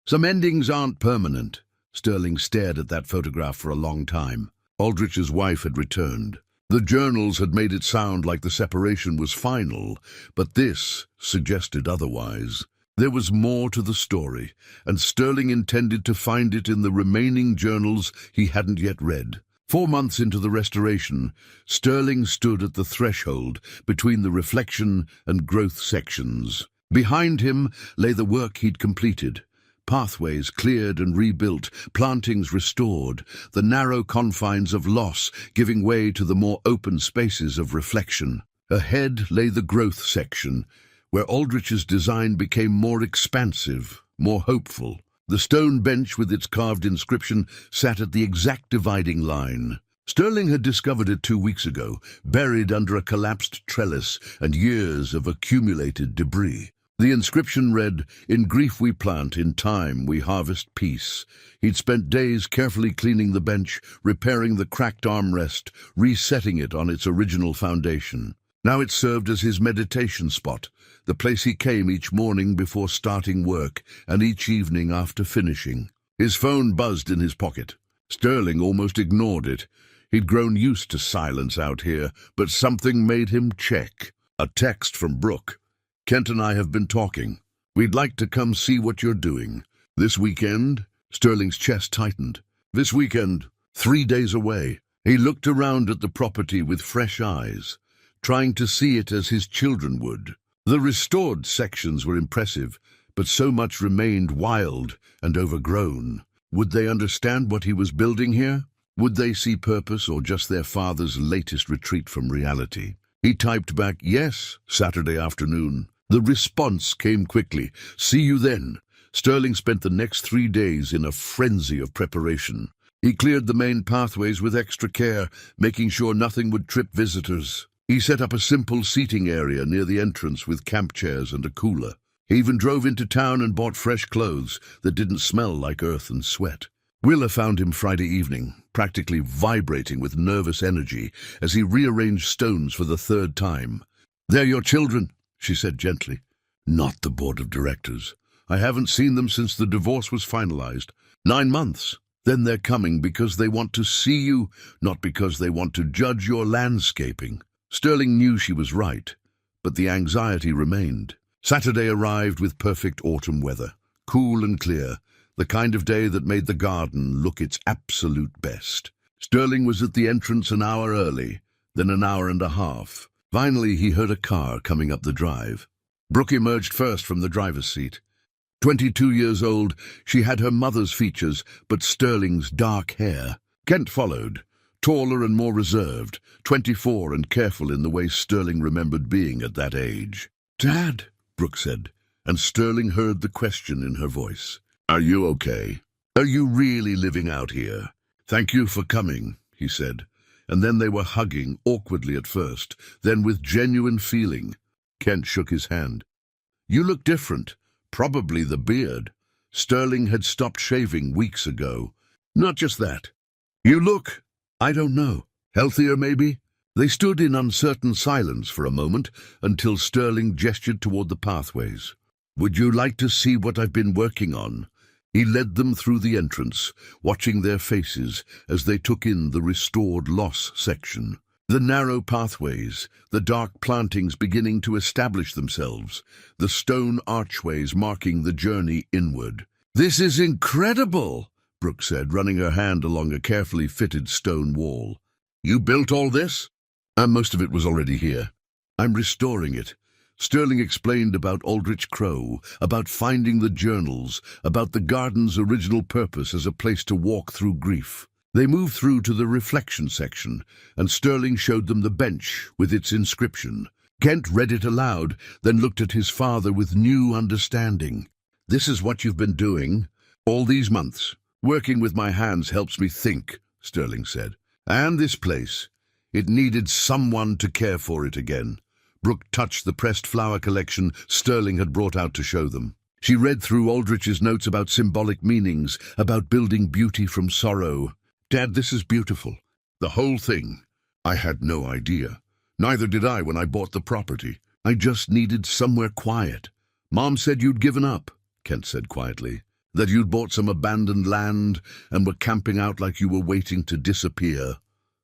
Some endings aren't permanent. Sterling stared at that photograph for a long time. Aldrich's wife had returned. The journals had made it sound like the separation was final, but this suggested otherwise. There was more to the story, and Sterling intended to find it in the remaining journals he hadn't yet read. 4 months into the restoration, Sterling stood at the threshold between the reflection and growth sections. Behind him lay the work he'd completed. Pathways cleared and rebuilt, plantings restored, the narrow confines of loss giving way to the more open spaces of reflection. Ahead lay the growth section, where Aldrich's design became more expansive, more hopeful. The stone bench with its carved inscription sat at the exact dividing line. Sterling had discovered it 2 weeks ago, buried under a collapsed trellis and years of accumulated debris. The inscription read, "In grief we plant, in time we harvest peace." He'd spent days carefully cleaning the bench, repairing the cracked armrest, resetting it on its original foundation. Now it served as his meditation spot, the place he came each morning before starting work and each evening after finishing. His phone buzzed in his pocket. Sterling almost ignored it. He'd grown used to silence out here, but something made him check. A text from Brooke. "Kent and I have been talking. We'd like to come see what you're doing. This weekend?" Sterling's chest tightened. This weekend, 3 days away. He looked around at the property with fresh eyes, trying to see it as his children would. The restored sections were impressive, but so much remained wild and overgrown. Would they understand what he was building here? Would they see purpose or just their father's latest retreat from reality? He typed back, "Yes, Saturday afternoon." The response came quickly. "See you then." Sterling spent the next 3 days in a frenzy of preparation. He cleared the main pathways with extra care, making sure nothing would trip visitors. He set up a simple seating area near the entrance with camp chairs and a cooler. He even drove into town and bought fresh clothes that didn't smell like earth and sweat. Willa found him Friday evening, practically vibrating with nervous energy as he rearranged stones for the 3rd time. "They're your children," she said gently. "Not the board of directors. I haven't seen them since the divorce was finalized. 9 months. Then they're coming because they want to see you, not because they want to judge your landscaping." Sterling knew she was right, but the anxiety remained. Saturday arrived with perfect autumn weather, cool and clear, the kind of day that made the garden look its absolute best. Sterling was at the entrance an hour early, then an hour and a half. Finally, he heard a car coming up the drive. Brooke emerged first from the driver's seat. 22 years old, she had her mother's features, but Sterling's dark hair. Kent followed, taller and more reserved, 24 and careful in the way Sterling remembered being at that age. "Dad," Brooke said, and Sterling heard the question in her voice. "Are you okay? Are you really living out here?" "Thank you for coming," he said, and then they were hugging, awkwardly at first, then with genuine feeling. Kent shook his hand. "You look different. Probably the beard." Sterling had stopped shaving weeks ago. "Not just that. You look, I don't know, healthier maybe?" They stood in uncertain silence for a moment until Sterling gestured toward the pathways. "Would you like to see what I've been working on?" He led them through the entrance, watching their faces as they took in the restored loss section. The narrow pathways, the dark plantings beginning to establish themselves, the stone archways marking the journey inward. "This is incredible," Brooke said, running her hand along a carefully fitted stone wall. "You built all this?" Most of it was already here. I'm restoring it. Sterling explained about Aldrich Crow, about finding the journals, about the garden's original purpose as a place to walk through grief. They moved through to the reflection section, and Sterling showed them the bench with its inscription. Kent read it aloud, then looked at his father with new understanding. "This is what you've been doing all these months. Working with my hands helps me think," Sterling said. "And this place, it needed someone to care for it again." Brooke touched the pressed flower collection Sterling had brought out to show them. She read through Aldrich's notes about symbolic meanings, about building beauty from sorrow. "Dad, this is beautiful. The whole thing. I had no idea. Neither did I when I bought the property. I just needed somewhere quiet. Mom said you'd given up," Kent said quietly. "That you'd bought some abandoned land and were camping out like you were waiting to disappear."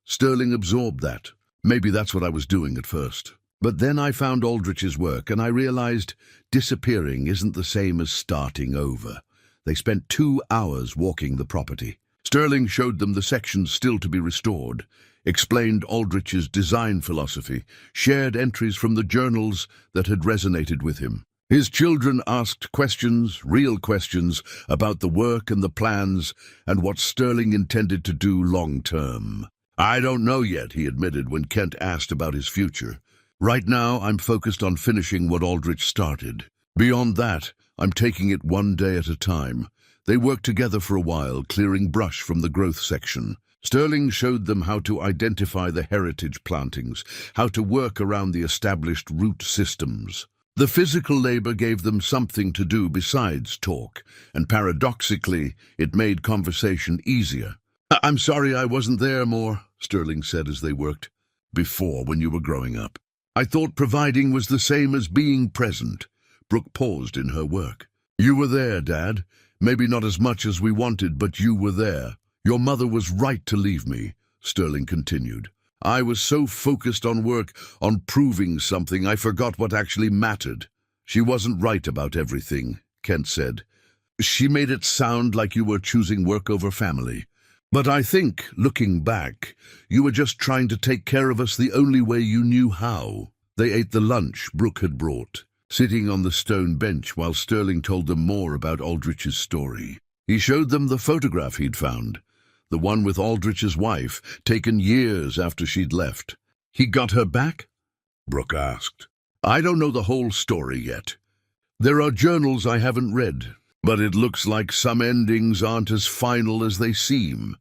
Sterling absorbed that. "Maybe that's what I was doing at first. But then I found Aldrich's work and I realized disappearing isn't the same as starting over." They spent 2 hours walking the property. Sterling showed them the sections still to be restored, explained Aldrich's design philosophy, shared entries from the journals that had resonated with him. His children asked questions, real questions, about the work and the plans and what Sterling intended to do long-term. "I don't know yet," he admitted when Kent asked about his future. "Right now, I'm focused on finishing what Aldrich started. Beyond that, I'm taking it one day at a time." They worked together for a while, clearing brush from the growth section. Sterling showed them how to identify the heritage plantings, how to work around the established root systems. The physical labor gave them something to do besides talk, and paradoxically, it made conversation easier. "I'm sorry I wasn't there more," Sterling said as they worked. "Before, when you were growing up. I thought providing was the same as being present." Brooke paused in her work. "You were there, Dad. Maybe not as much as we wanted, but you were there. Your mother was right to leave me," Sterling continued. "I was so focused on work, on proving something, I forgot what actually mattered." "She wasn't right about everything," Kent said. "She made it sound like you were choosing work over family. But I think, looking back, you were just trying to take care of us the only way you knew how." They ate the lunch Brooke had brought, sitting on the stone bench while Sterling told them more about Aldrich's story. He showed them the photograph he'd found, the one with Aldrich's wife, taken years after she'd left. "He got her back?" Brooke asked. "I don't know the whole story yet. There are journals I haven't read, but it looks like some endings aren't as final as they seem."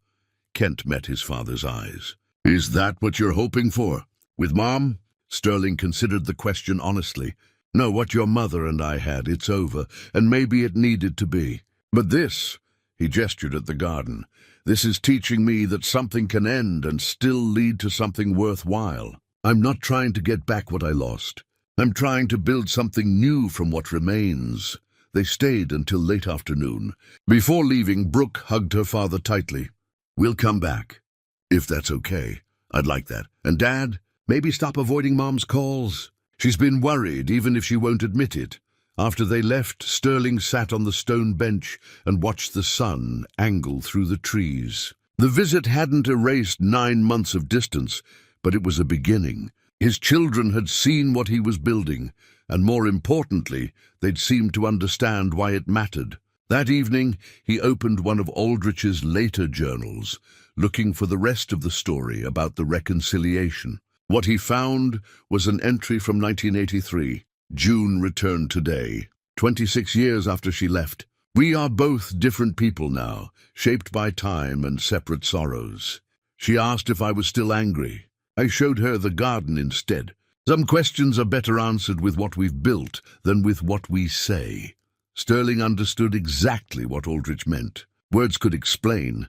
Kent met his father's eyes. "Is that what you're hoping for? With Mom?" Sterling considered the question honestly. "No, what your mother and I had, it's over, and maybe it needed to be. But this," he gestured at the garden, "this is teaching me that something can end and still lead to something worthwhile. I'm not trying to get back what I lost. I'm trying to build something new from what remains." They stayed until late afternoon. Before leaving, Brooke hugged her father tightly. "We'll come back, if that's okay. I'd like that. And Dad, maybe stop avoiding Mom's calls. She's been worried, even if she won't admit it." After they left, Sterling sat on the stone bench and watched the sun angle through the trees. The visit hadn't erased 9 months of distance, but it was a beginning. His children had seen what he was building, and more importantly, they'd seemed to understand why it mattered. That evening, he opened one of Aldrich's later journals, looking for the rest of the story about the reconciliation. What he found was an entry from 1983. "June returned today, 26 years after she left. We are both different people now, shaped by time and separate sorrows. She asked if I was still angry. I showed her the garden instead. Some questions are better answered with what we've built than with what we say." Sterling understood exactly what Aldrich meant. Words could explain,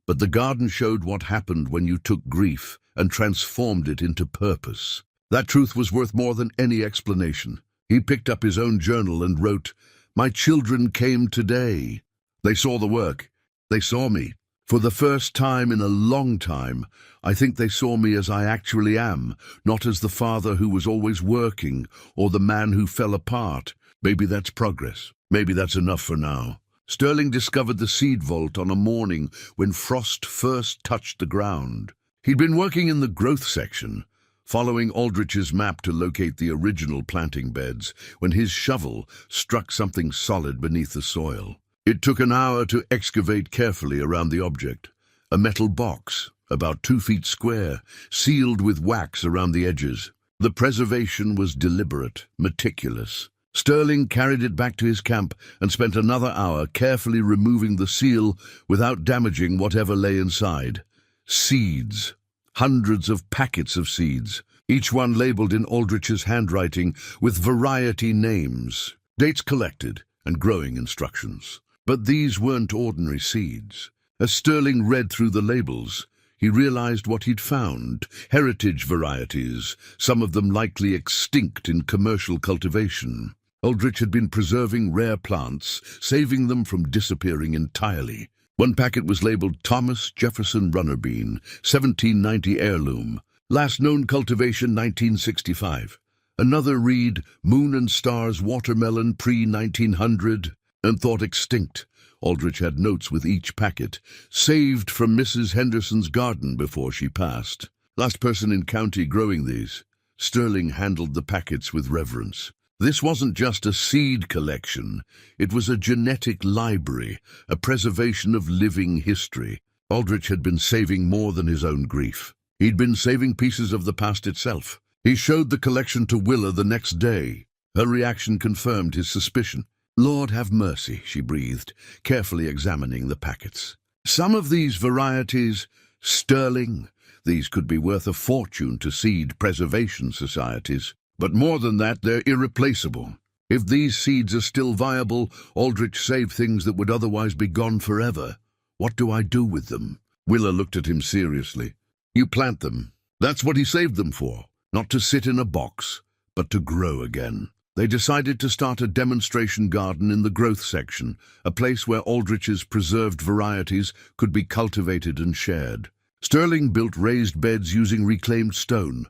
but the garden showed what happened when you took grief and transformed it into purpose. That truth was worth more than any explanation. He picked up his own journal and wrote, "My children came today. They saw the work. They saw me. For the first time in a long time, I think they saw me as I actually am, not as the father who was always working or the man who fell apart. Maybe that's progress. Maybe that's enough for now." Sterling discovered the seed vault on a morning when frost first touched the ground. He'd been working in the growth section, following Aldrich's map to locate the original planting beds when his shovel struck something solid beneath the soil. It took an hour to excavate carefully around the object. A metal box, about 2 feet square, sealed with wax around the edges. The preservation was deliberate, meticulous. Sterling carried it back to his camp and spent another hour carefully removing the seal without damaging whatever lay inside. Seeds. Hundreds of packets of seeds, each one labeled in Aldrich's handwriting with variety names, dates collected, and growing instructions. But these weren't ordinary seeds. As Sterling read through the labels, he realized what he'd found: heritage varieties, some of them likely extinct in commercial cultivation. Aldrich had been preserving rare plants, saving them from disappearing entirely. One packet was labeled Thomas Jefferson Runner Bean, 1790 heirloom, last known cultivation 1965. Another read Moon and Stars Watermelon pre-1900, and thought extinct. Aldrich had notes with each packet, saved from Mrs. Henderson's garden before she passed. Last person in county growing these. Sterling handled the packets with reverence. This wasn't just a seed collection, it was a genetic library, a preservation of living history. Aldrich had been saving more than his own grief. He'd been saving pieces of the past itself. He showed the collection to Willa the next day. Her reaction confirmed his suspicion. "Lord have mercy," she breathed, carefully examining the packets. "Some of these varieties, sterling, these could be worth a fortune to seed preservation societies. But more than that, they're irreplaceable. If these seeds are still viable, Aldrich saved things that would otherwise be gone forever. What do I do with them?" Willa looked at him seriously. "You plant them. That's what he saved them for. Not to sit in a box, but to grow again." They decided to start a demonstration garden in the growth section, a place where Aldrich's preserved varieties could be cultivated and shared. Sterling built raised beds using reclaimed stone,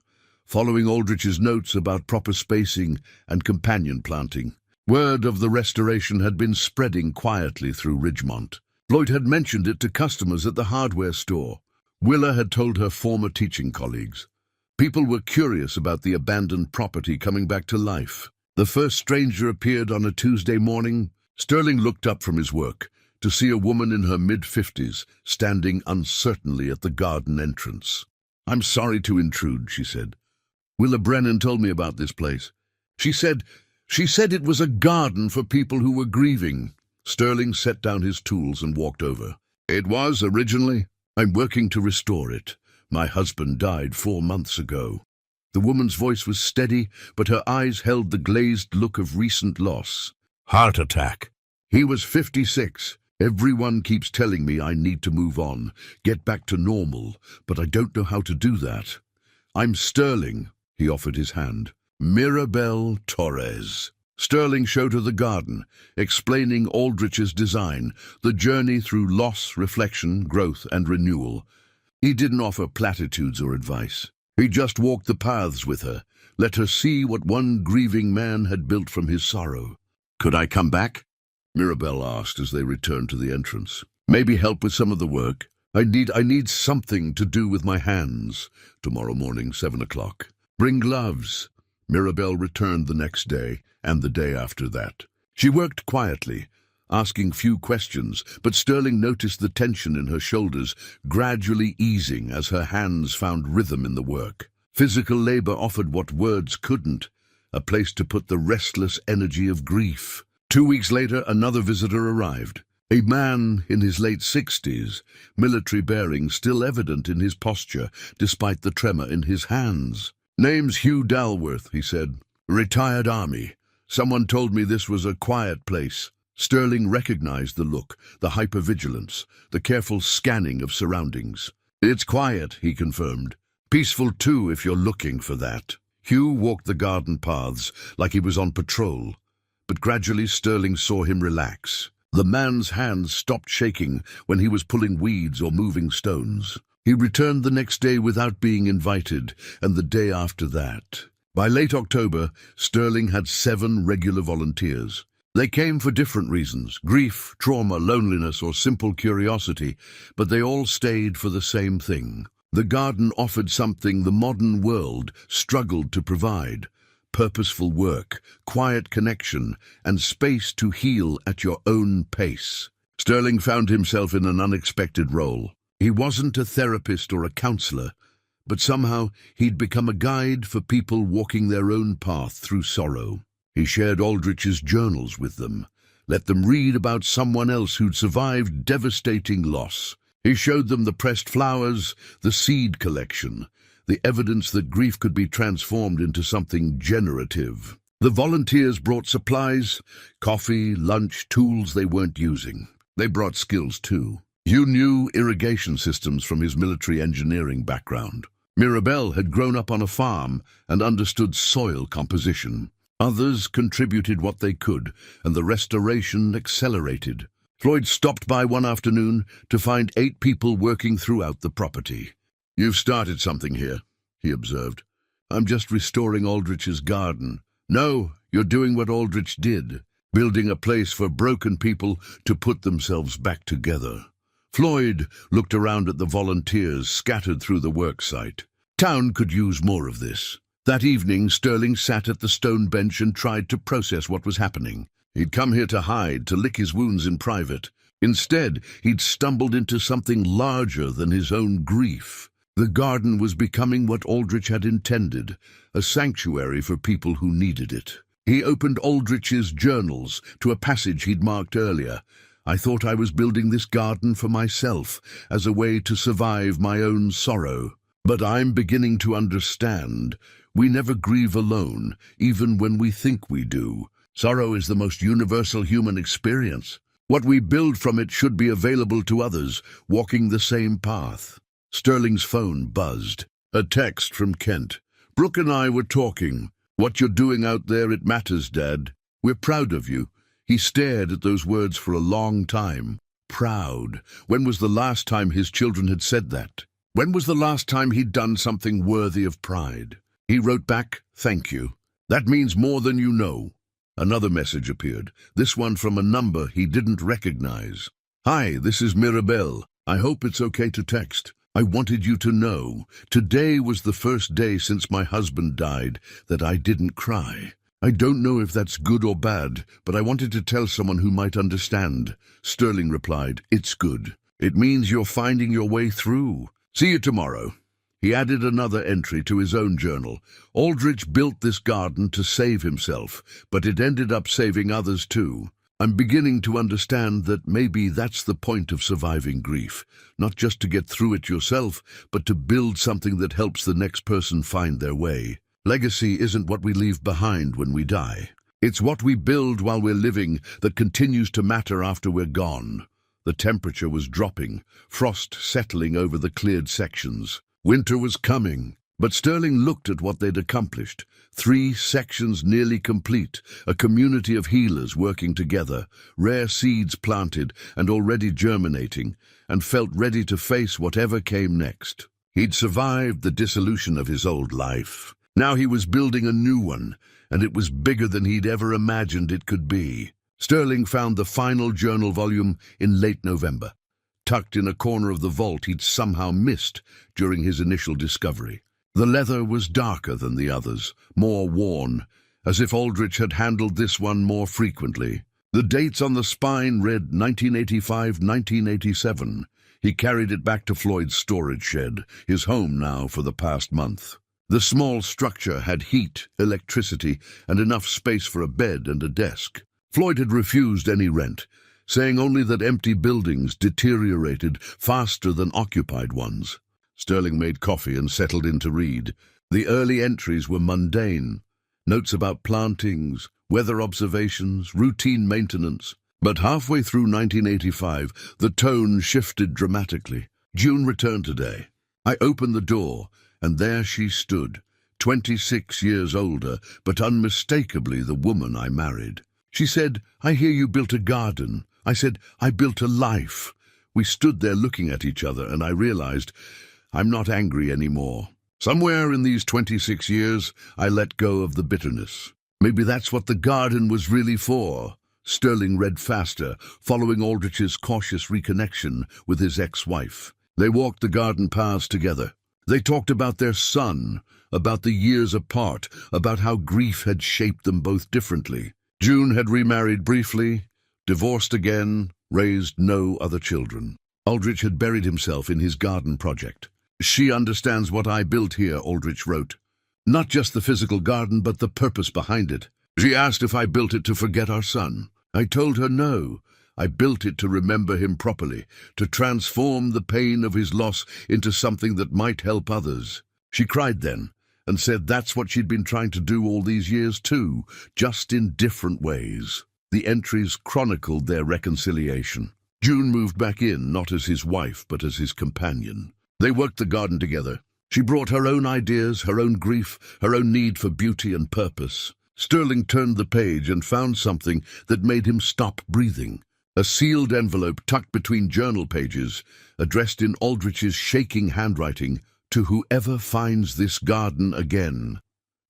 following Aldrich's notes about proper spacing and companion planting. Word of the restoration had been spreading quietly through Ridgemont. Floyd had mentioned it to customers at the hardware store. Willa had told her former teaching colleagues. People were curious about the abandoned property coming back to life. The first stranger appeared on a Tuesday morning. Sterling looked up from his work to see a woman in her mid-50s standing uncertainly at the garden entrance. "I'm sorry to intrude," she said. "Willa Brennan told me about this place. She said it was a garden for people who were grieving." Sterling set down his tools and walked over. "It was originally. I'm working to restore it. My husband died 4 months ago." The woman's voice was steady, but her eyes held the glazed look of recent loss. "Heart attack. He was 56. Everyone keeps telling me I need to move on, get back to normal, but I don't know how to do that. I'm Sterling." He offered his hand. "Mirabel Torres." Sterling showed her the garden, explaining Aldrich's design, the journey through loss, reflection, growth, and renewal. He didn't offer platitudes or advice. He just walked the paths with her, let her see what one grieving man had built from his sorrow. "Could I come back?" Mirabel asked as they returned to the entrance. "Maybe help with some of the work. I need something to do with my hands. Tomorrow morning, 7 o'clock. Bring gloves." Mirabel returned the next day, and the day after that. She worked quietly, asking few questions, but Sterling noticed the tension in her shoulders gradually easing as her hands found rhythm in the work. Physical labor offered what words couldn't, a place to put the restless energy of grief. 2 weeks later, another visitor arrived. A man in his late 60s, military bearing still evident in his posture, despite the tremor in his hands. "Name's Hugh Dalworth," he said. "Retired Army. Someone told me this was a quiet place." Sterling recognized the look, the hypervigilance, the careful scanning of surroundings. "It's quiet," he confirmed. "Peaceful too, if you're looking for that." Hugh walked the garden paths like he was on patrol, but gradually Sterling saw him relax. The man's hands stopped shaking when he was pulling weeds or moving stones. He returned the next day without being invited, and the day after that. By late October, Sterling had 7 regular volunteers. They came for different reasons: grief, trauma, loneliness, or simple curiosity, but they all stayed for the same thing: The garden offered something the modern world struggled to provide: purposeful work, quiet connection, and space to heal at your own pace. Sterling found himself in an unexpected role. He wasn't a therapist or a counselor, but somehow he'd become a guide for people walking their own path through sorrow. He shared Aldrich's journals with them, let them read about someone else who'd survived devastating loss. He showed them the pressed flowers, the seed collection, the evidence that grief could be transformed into something generative. The volunteers brought supplies, coffee, lunch, tools they weren't using. They brought skills too. Hugh knew irrigation systems from his military engineering background. Mirabelle had grown up on a farm and understood soil composition. Others contributed what they could, and the restoration accelerated. Floyd stopped by one afternoon to find 8 people working throughout the property. "You've started something here," he observed. "I'm just restoring Aldrich's garden." "No, you're doing what Aldrich did, building a place for broken people to put themselves back together." Floyd looked around at the volunteers scattered through the work site. Town could use more of this. That evening, Sterling sat at the stone bench and tried to process what was happening. He'd come here to hide, to lick his wounds in private. Instead, he'd stumbled into something larger than his own grief. The garden was becoming what Aldrich had intended, a sanctuary for people who needed it. He opened Aldrich's journals to a passage he'd marked earlier. "I thought I was building this garden for myself, as a way to survive my own sorrow. But I'm beginning to understand. We never grieve alone, even when we think we do. Sorrow is the most universal human experience. What we build from it should be available to others, walking the same path." Sterling's phone buzzed. A text from Kent. "Brooke and I were talking. What you're doing out there, it matters, Dad. We're proud of you." He stared at those words for a long time. Proud. When was the last time his children had said that? When was the last time he'd done something worthy of pride? He wrote back, "Thank you. That means more than you know." Another message appeared, this one from a number he didn't recognize. "Hi, this is Mirabelle. I hope it's okay to text. I wanted you to know, today was the first day since my husband died that I didn't cry. I don't know if that's good or bad, but I wanted to tell someone who might understand." Sterling replied, "It's good. It means you're finding your way through. See you tomorrow." He added another entry to his own journal. "Aldrich built this garden to save himself, but it ended up saving others too. I'm beginning to understand that maybe that's the point of surviving grief, not just to get through it yourself, but to build something that helps the next person find their way. Legacy isn't what we leave behind when we die. It's what we build while we're living that continues to matter after we're gone." The temperature was dropping, frost settling over the cleared sections. Winter was coming, but Sterling looked at what they'd accomplished. 3 sections nearly complete, a community of healers working together, rare seeds planted and already germinating, and felt ready to face whatever came next. He'd survived the dissolution of his old life. Now he was building a new one, and it was bigger than he'd ever imagined it could be. Sterling found the final journal volume in late November, tucked in a corner of the vault he'd somehow missed during his initial discovery. The leather was darker than the others, more worn, as if Aldrich had handled this one more frequently. The dates on the spine read 1985-1987. He carried it back to Floyd's storage shed, his home now for the past month. The small structure had heat, electricity, and enough space for a bed and a desk. Floyd had refused any rent, saying only that empty buildings deteriorated faster than occupied ones. Sterling made coffee and settled in to read. The early entries were mundane, notes about plantings, weather observations, routine maintenance. But halfway through 1985, the tone shifted dramatically. June returned today. I opened the door, and there she stood, 26 years older, but unmistakably the woman I married. She said, "I hear you built a garden." I said, "I built a life." We stood there looking at each other, and I realized I'm not angry anymore. Somewhere in these 26 years, I let go of the bitterness. Maybe that's what the garden was really for. Sterling read faster, following Aldrich's cautious reconnection with his ex-wife. They walked the garden paths together. They talked about their son, about the years apart, about how grief had shaped them both differently. June had remarried briefly, divorced again, raised no other children. Aldrich had buried himself in his garden project. "She understands what I built here," Aldrich wrote. "Not just the physical garden, but the purpose behind it. She asked if I built it to forget our son. I told her no. I built it to remember him properly, to transform the pain of his loss into something that might help others." She cried then, and said that's what she'd been trying to do all these years too, just in different ways. The entries chronicled their reconciliation. June moved back in, not as his wife, but as his companion. They worked the garden together. She brought her own ideas, her own grief, her own need for beauty and purpose. Sterling turned the page and found something that made him stop breathing. A sealed envelope tucked between journal pages, addressed in Aldrich's shaking handwriting, "To whoever finds this garden again."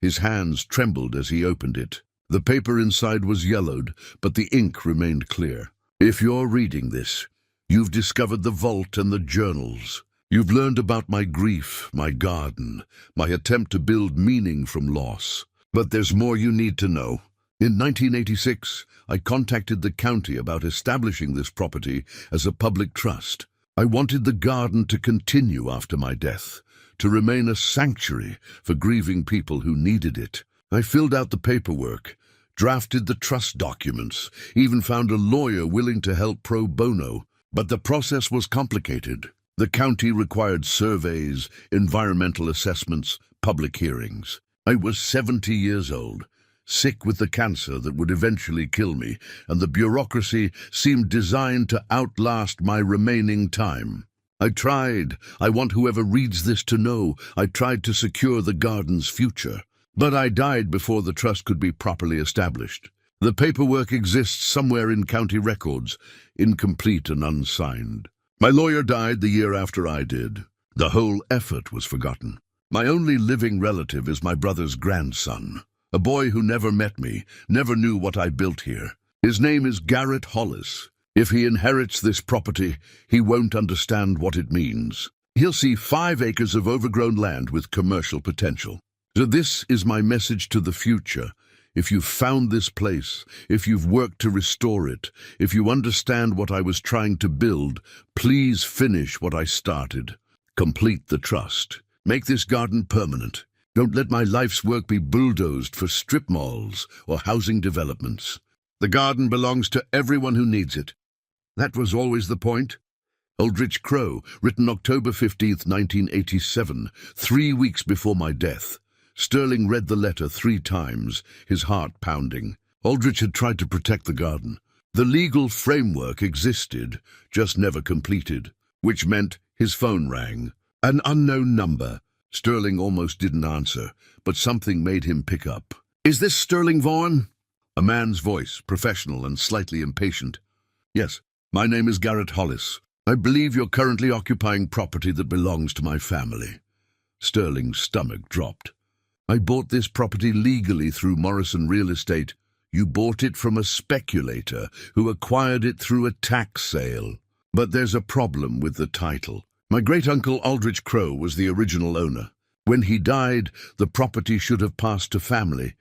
His hands trembled as he opened it. The paper inside was yellowed, but the ink remained clear. "If you're reading this, you've discovered the vault and the journals. You've learned about my grief, my garden, my attempt to build meaning from loss. But there's more you need to know. In 1986, I contacted the county about establishing this property as a public trust. I wanted the garden to continue after my death, to remain a sanctuary for grieving people who needed it. I filled out the paperwork, drafted the trust documents, even found a lawyer willing to help pro bono. But the process was complicated. The county required surveys, environmental assessments, public hearings. I was 70 years old, sick with the cancer that would eventually kill me, and the bureaucracy seemed designed to outlast my remaining time. I want whoever reads this to know, I tried to secure the garden's future. But I died before the trust could be properly established. The paperwork exists somewhere in county records, incomplete and unsigned. My lawyer died the year after I did. The whole effort was forgotten. My only living relative is my brother's grandson, a boy who never met me, never knew what I built here. His name is Garrett Hollis. If he inherits this property, he won't understand what it means. He'll see 5 acres of overgrown land with commercial potential. So this is my message to the future. If you've found this place, if you've worked to restore it, if you understand what I was trying to build, please finish what I started. Complete the trust. Make this garden permanent. Don't let my life's work be bulldozed for strip malls or housing developments. The garden belongs to everyone who needs it. That was always the point. Aldrich Crow, written October 15th, 1987, 3 weeks before my death. Sterling read the letter 3 times, his heart pounding. Aldrich had tried to protect the garden. The legal framework existed, just never completed, which meant his phone rang. An unknown number. Sterling almost didn't answer, but something made him pick up. "Is this Sterling Vaughan?" A man's voice, professional and slightly impatient. "Yes, my name is Garrett Hollis. I believe you're currently occupying property that belongs to my family." Sterling's stomach dropped. "I bought this property legally through Morrison Real Estate. You bought it from a speculator who acquired it through a tax sale. But there's a problem with the title. My great-uncle Aldrich Crow was the original owner. When he died, the property should have passed to family,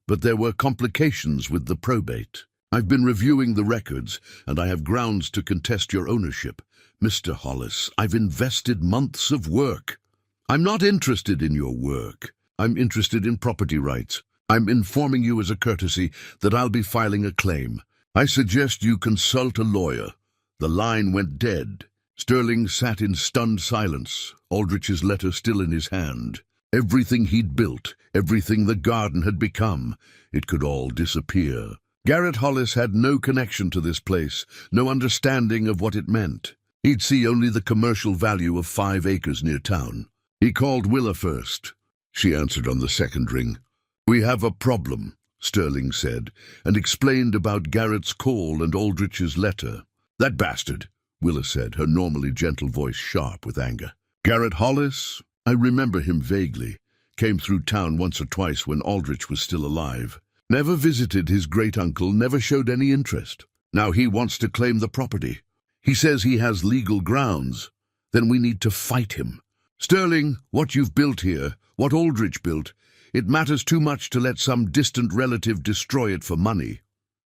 but there were complications with the probate. I've been reviewing the records, and I have grounds to contest your ownership. Mr. Hollis, I've invested months of work. I'm not interested in your work. I'm interested in property rights. I'm informing you as a courtesy that I'll be filing a claim. I suggest you consult a lawyer." The line went dead. Sterling sat in stunned silence, Aldrich's letter still in his hand. Everything he'd built, everything the garden had become, it could all disappear. Garrett Hollis had no connection to this place, no understanding of what it meant. He'd see only the commercial value of 5 acres near town. He called Willa first. She answered on the second ring. "We have a problem," Sterling said, and explained about Garrett's call and Aldrich's letter. "That bastard," Willa said, her normally gentle voice sharp with anger. "Garrett Hollis? I remember him vaguely. Came through town once or twice when Aldrich was still alive. Never visited his great-uncle, never showed any interest. Now he wants to claim the property. He says he has legal grounds. Then we need to fight him. "Sterling, what you've built here, what Aldrich built, it matters too much to let some distant relative destroy it for money."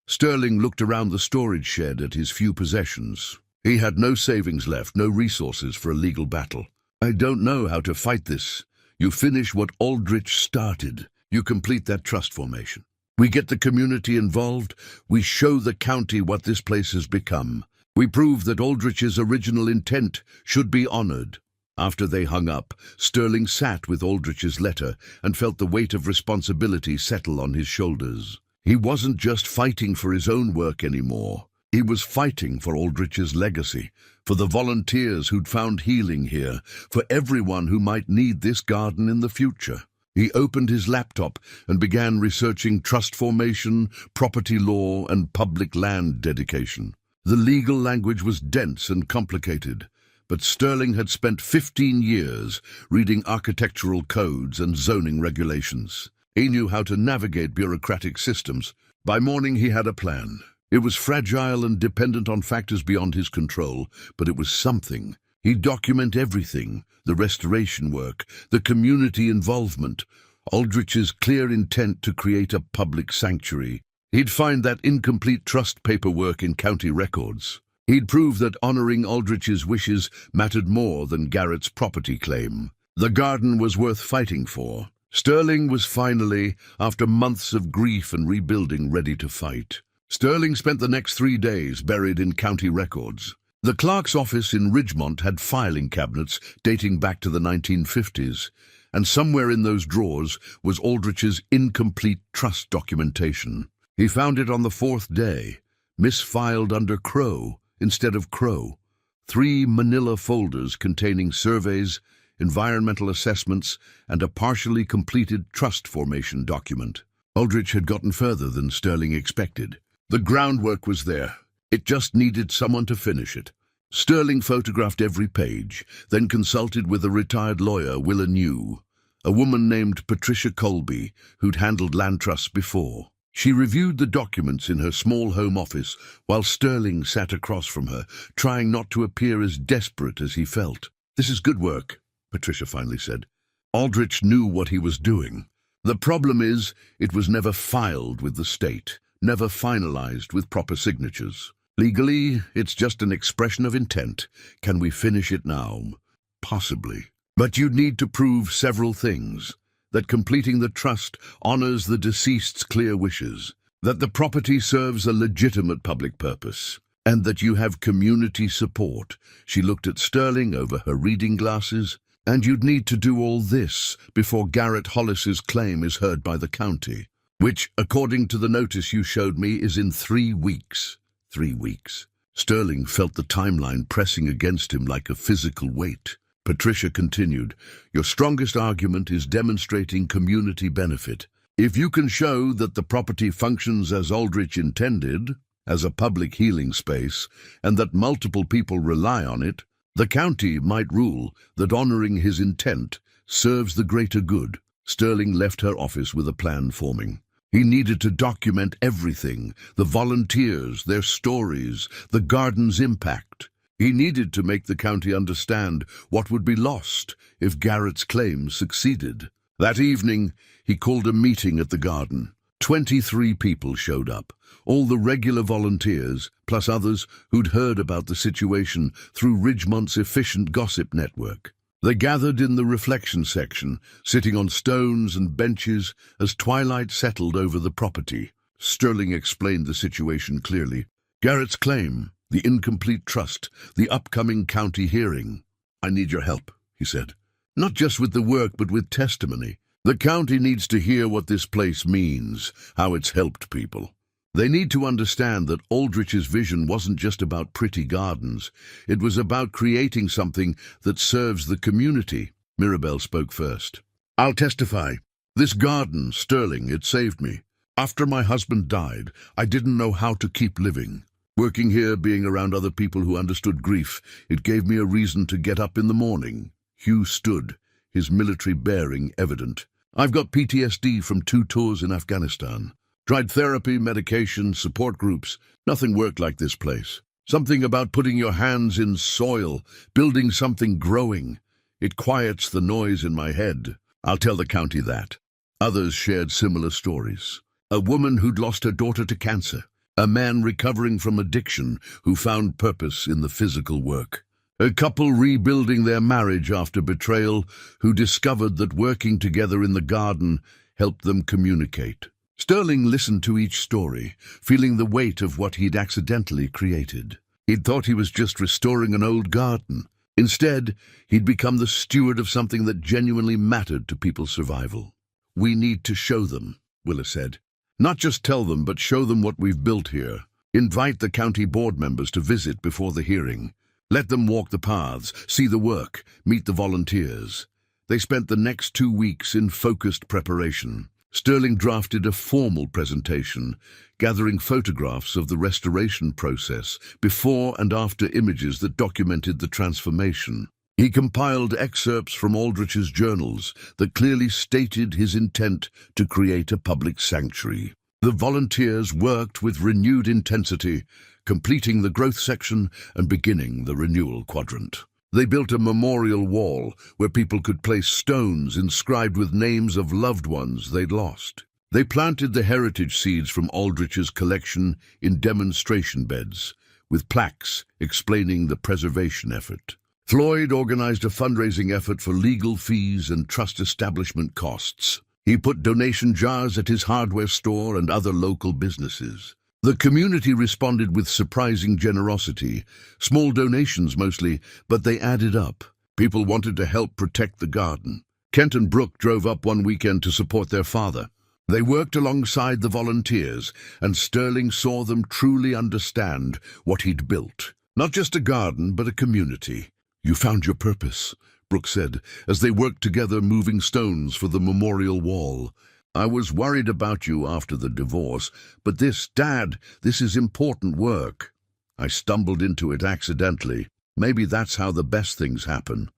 Sterling looked around the storage shed at his few possessions. He had no savings left, no resources for a legal battle. "I don't know how to fight this. You finish what Aldrich started. You complete that trust formation. We get the community involved. We show the county what this place has become. We prove that Aldrich's original intent should be honored." After they hung up, Sterling sat with Aldrich's letter and felt the weight of responsibility settle on his shoulders. He wasn't just fighting for his own work anymore. He was fighting for Aldrich's legacy, for the volunteers who'd found healing here, for everyone who might need this garden in the future. He opened his laptop and began researching trust formation, property law, and public land dedication. The legal language was dense and complicated, but Sterling had spent 15 years reading architectural codes and zoning regulations. He knew how to navigate bureaucratic systems. By morning he had a plan. It was fragile and dependent on factors beyond his control, but it was something. He'd document everything, the restoration work, the community involvement, Aldrich's clear intent to create a public sanctuary. He'd find that incomplete trust paperwork in county records. He'd prove that honoring Aldrich's wishes mattered more than Garrett's property claim. The garden was worth fighting for. Sterling was finally, after months of grief and rebuilding, ready to fight. Sterling spent the next 3 days buried in county records. The clerk's office in Ridgemont had filing cabinets dating back to the 1950s, and somewhere in those drawers was Aldrich's incomplete trust documentation. He found it on the 4th day, misfiled under Crow instead of Crow. 3 manila folders containing surveys, environmental assessments, and a partially completed trust formation document. Aldrich had gotten further than Sterling expected. The groundwork was there. It just needed someone to finish it. Sterling photographed every page, then consulted with a retired lawyer, Willa New, a woman named Patricia Colby, who'd handled land trusts before. She reviewed the documents in her small home office while Sterling sat across from her, trying not to appear as desperate as he felt. "This is good work," Patricia finally said. "Aldrich knew what he was doing. The problem is, it was never filed with the state, never finalized with proper signatures. Legally, it's just an expression of intent. Can we finish it now? Possibly. But you'd need to prove several things. That completing the trust honors the deceased's clear wishes, that the property serves a legitimate public purpose, and that you have community support." She looked at Sterling over her reading glasses. "And you'd need to do all this before Garrett Hollis's claim is heard by the county, which, according to the notice you showed me, is in 3 weeks. 3 weeks. Sterling felt the timeline pressing against him like a physical weight. Patricia continued, "Your strongest argument is demonstrating community benefit. If you can show that the property functions as Aldrich intended, as a public healing space, and that multiple people rely on it, the county might rule that honoring his intent serves the greater good." Sterling left her office with a plan forming. He needed to document everything, the volunteers, their stories, the garden's impact. He needed to make the county understand what would be lost if Garrett's claim succeeded. That evening, he called a meeting at the garden. 23 people showed up, all the regular volunteers, plus others who'd heard about the situation through Ridgemont's efficient gossip network. They gathered in the reflection section, sitting on stones and benches as twilight settled over the property. Sterling explained the situation clearly. Garrett's claim, the incomplete trust, the upcoming county hearing. "I need your help," he said. "Not just with the work, but with testimony. The county needs to hear what this place means, how it's helped people. They need to understand that Aldrich's vision wasn't just about pretty gardens. It was about creating something that serves the community." Mirabelle spoke first. "I'll testify. This garden, Sterling, it saved me. After my husband died, I didn't know how to keep living. Working here, being around other people who understood grief, it gave me a reason to get up in the morning." Hugh stood, his military bearing evident. "I've got PTSD from 2 tours in Afghanistan. Tried therapy, medication, support groups. Nothing worked like this place. Something about putting your hands in soil, building something growing. It quiets the noise in my head. I'll tell the county that." Others shared similar stories. A woman who'd lost her daughter to cancer. A man recovering from addiction who found purpose in the physical work. A couple rebuilding their marriage after betrayal who discovered that working together in the garden helped them communicate. Sterling listened to each story, feeling the weight of what he'd accidentally created. He'd thought he was just restoring an old garden. Instead, he'd become the steward of something that genuinely mattered to people's survival. "We need to show them," Willa said. "Not just tell them, but show them what we've built here. Invite the county board members to visit before the hearing. Let them walk the paths, see the work, meet the volunteers." They spent the next 2 weeks in focused preparation. Sterling drafted a formal presentation, gathering photographs of the restoration process, before and after images that documented the transformation. He compiled excerpts from Aldrich's journals that clearly stated his intent to create a public sanctuary. The volunteers worked with renewed intensity, completing the growth section and beginning the renewal quadrant. They built a memorial wall where people could place stones inscribed with names of loved ones they'd lost. They planted the heritage seeds from Aldrich's collection in demonstration beds, with plaques explaining the preservation effort. Floyd organized a fundraising effort for legal fees and trust establishment costs. He put donation jars at his hardware store and other local businesses. The community responded with surprising generosity, small donations mostly, but they added up. People wanted to help protect the garden. Kent and Brooke drove up one weekend to support their father. They worked alongside the volunteers, and Sterling saw them truly understand what he'd built. Not just a garden, but a community. "You found your purpose," Brooke said, as they worked together moving stones for the memorial wall. "I was worried about you after the divorce, but Dad, this is important work. I stumbled into it accidentally. Maybe that's how the best things happen.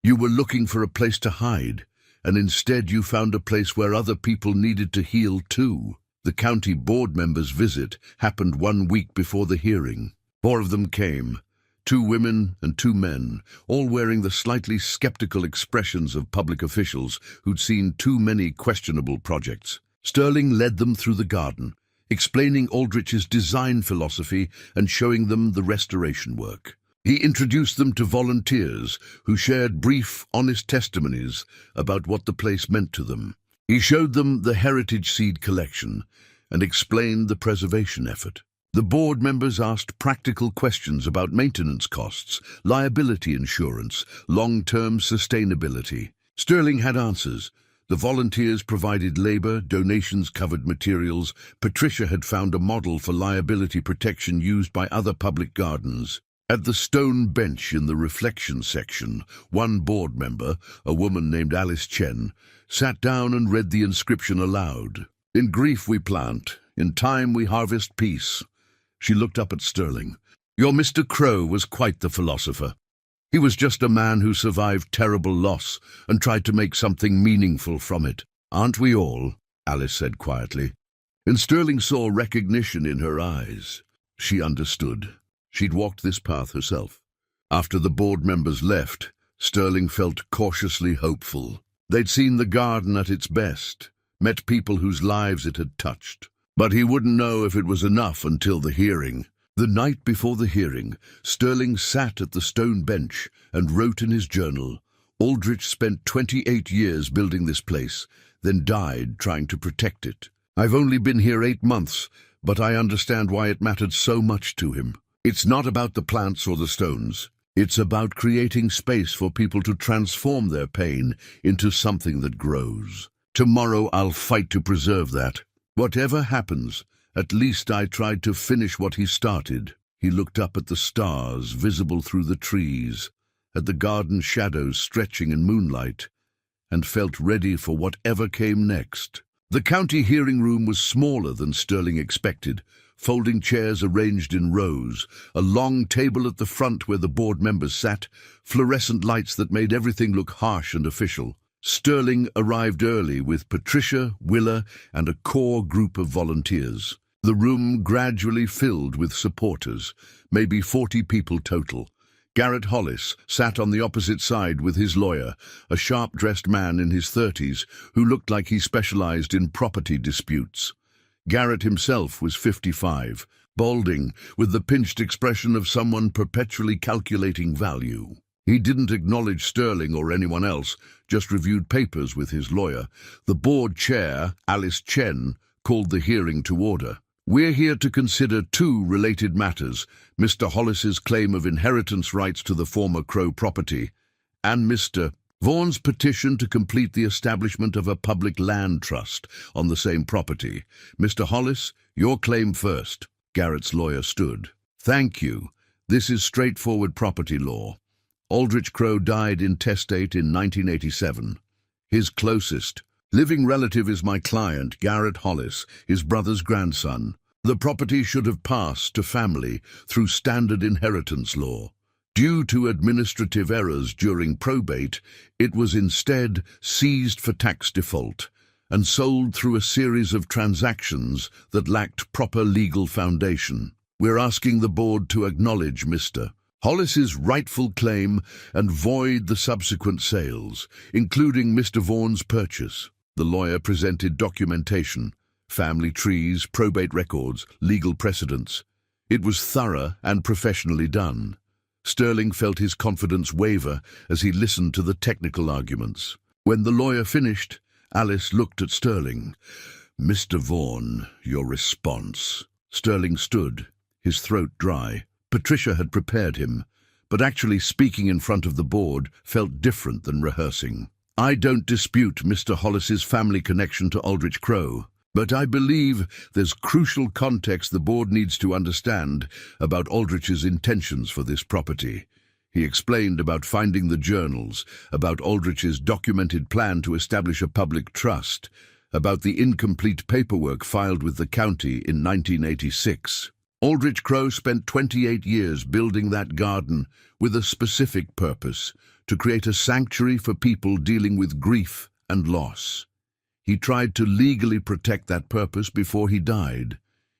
You were looking for a place to hide, and instead you found a place where other people needed to heal too." The county board members' visit happened 1 week before the hearing. 4 of them came. 2 women and 2 men, all wearing the slightly skeptical expressions of public officials who'd seen too many questionable projects. Sterling led them through the garden, explaining Aldrich's design philosophy and showing them the restoration work. He introduced them to volunteers who shared brief, honest testimonies about what the place meant to them. He showed them the heritage seed collection and explained the preservation effort. The board members asked practical questions about maintenance costs, liability insurance, long-term sustainability. Sterling had answers. The volunteers provided labor, donations covered materials. Patricia had found a model for liability protection used by other public gardens. At the stone bench in the reflection section, one board member, a woman named Alice Chen, sat down and read the inscription aloud. "In grief we plant, in time we harvest peace." She looked up at Sterling. "Your Mr. Crow was quite the philosopher. He was just a man who survived terrible loss and tried to make something meaningful from it. Aren't we all?" Alice said quietly. And Sterling saw recognition in her eyes. She understood. She'd walked this path herself. After the board members left, Sterling felt cautiously hopeful. They'd seen the garden at its best, met people whose lives it had touched. But he wouldn't know if it was enough until the hearing. The night before the hearing, Sterling sat at the stone bench and wrote in his journal, "Aldrich spent 28 years building this place, then died trying to protect it. I've only been here 8 months, but I understand why it mattered so much to him. It's not about the plants or the stones. It's about creating space for people to transform their pain into something that grows. Tomorrow I'll fight to preserve that. Whatever happens, at least I tried to finish what he started." He looked up at the stars visible through the trees, at the garden shadows stretching in moonlight, and felt ready for whatever came next. The county hearing room was smaller than Sterling expected, folding chairs arranged in rows, a long table at the front where the board members sat, fluorescent lights that made everything look harsh and official. Sterling arrived early with Patricia, Willa, and a core group of volunteers. The room gradually filled with supporters, maybe 40 people total. Garrett Hollis sat on the opposite side with his lawyer, a sharp-dressed man in his 30s who looked like he specialized in property disputes. Garrett himself was 55, balding, with the pinched expression of someone perpetually calculating value. He didn't acknowledge Sterling or anyone else, just reviewed papers with his lawyer. The board chair, Alice Chen, called the hearing to order. "We're here to consider two related matters, Mr. Hollis's claim of inheritance rights to the former Crow property, and Mr. Vaughan's petition to complete the establishment of a public land trust on the same property. Mr. Hollis, your claim first." Garrett's lawyer stood. "Thank you. This is straightforward property law. Aldrich Crow died intestate in 1987. His closest living relative is my client, Garrett Hollis, his brother's grandson. The property should have passed to family through standard inheritance law. Due to administrative errors during probate, it was instead seized for tax default and sold through a series of transactions that lacked proper legal foundation. We're asking the board to acknowledge Mr. Hollis's rightful claim and void the subsequent sales, including Mr. Vaughan's purchase." The lawyer presented documentation, family trees, probate records, legal precedents. It was thorough and professionally done. Sterling felt his confidence waver as he listened to the technical arguments. When the lawyer finished, Alice looked at Sterling. "Mr. Vaughan, your response." Sterling stood, his throat dry. Patricia had prepared him, but actually speaking in front of the board felt different than rehearsing. "I don't dispute Mr. Hollis's family connection to Aldrich Crow, but I believe there's crucial context the board needs to understand about Aldrich's intentions for this property." He explained about finding the journals, about Aldrich's documented plan to establish a public trust, about the incomplete paperwork filed with the county in 1986. Aldrich Crow spent 28 years building that garden with a specific purpose, to create a sanctuary for people dealing with grief and loss. He tried to legally protect that purpose before he died.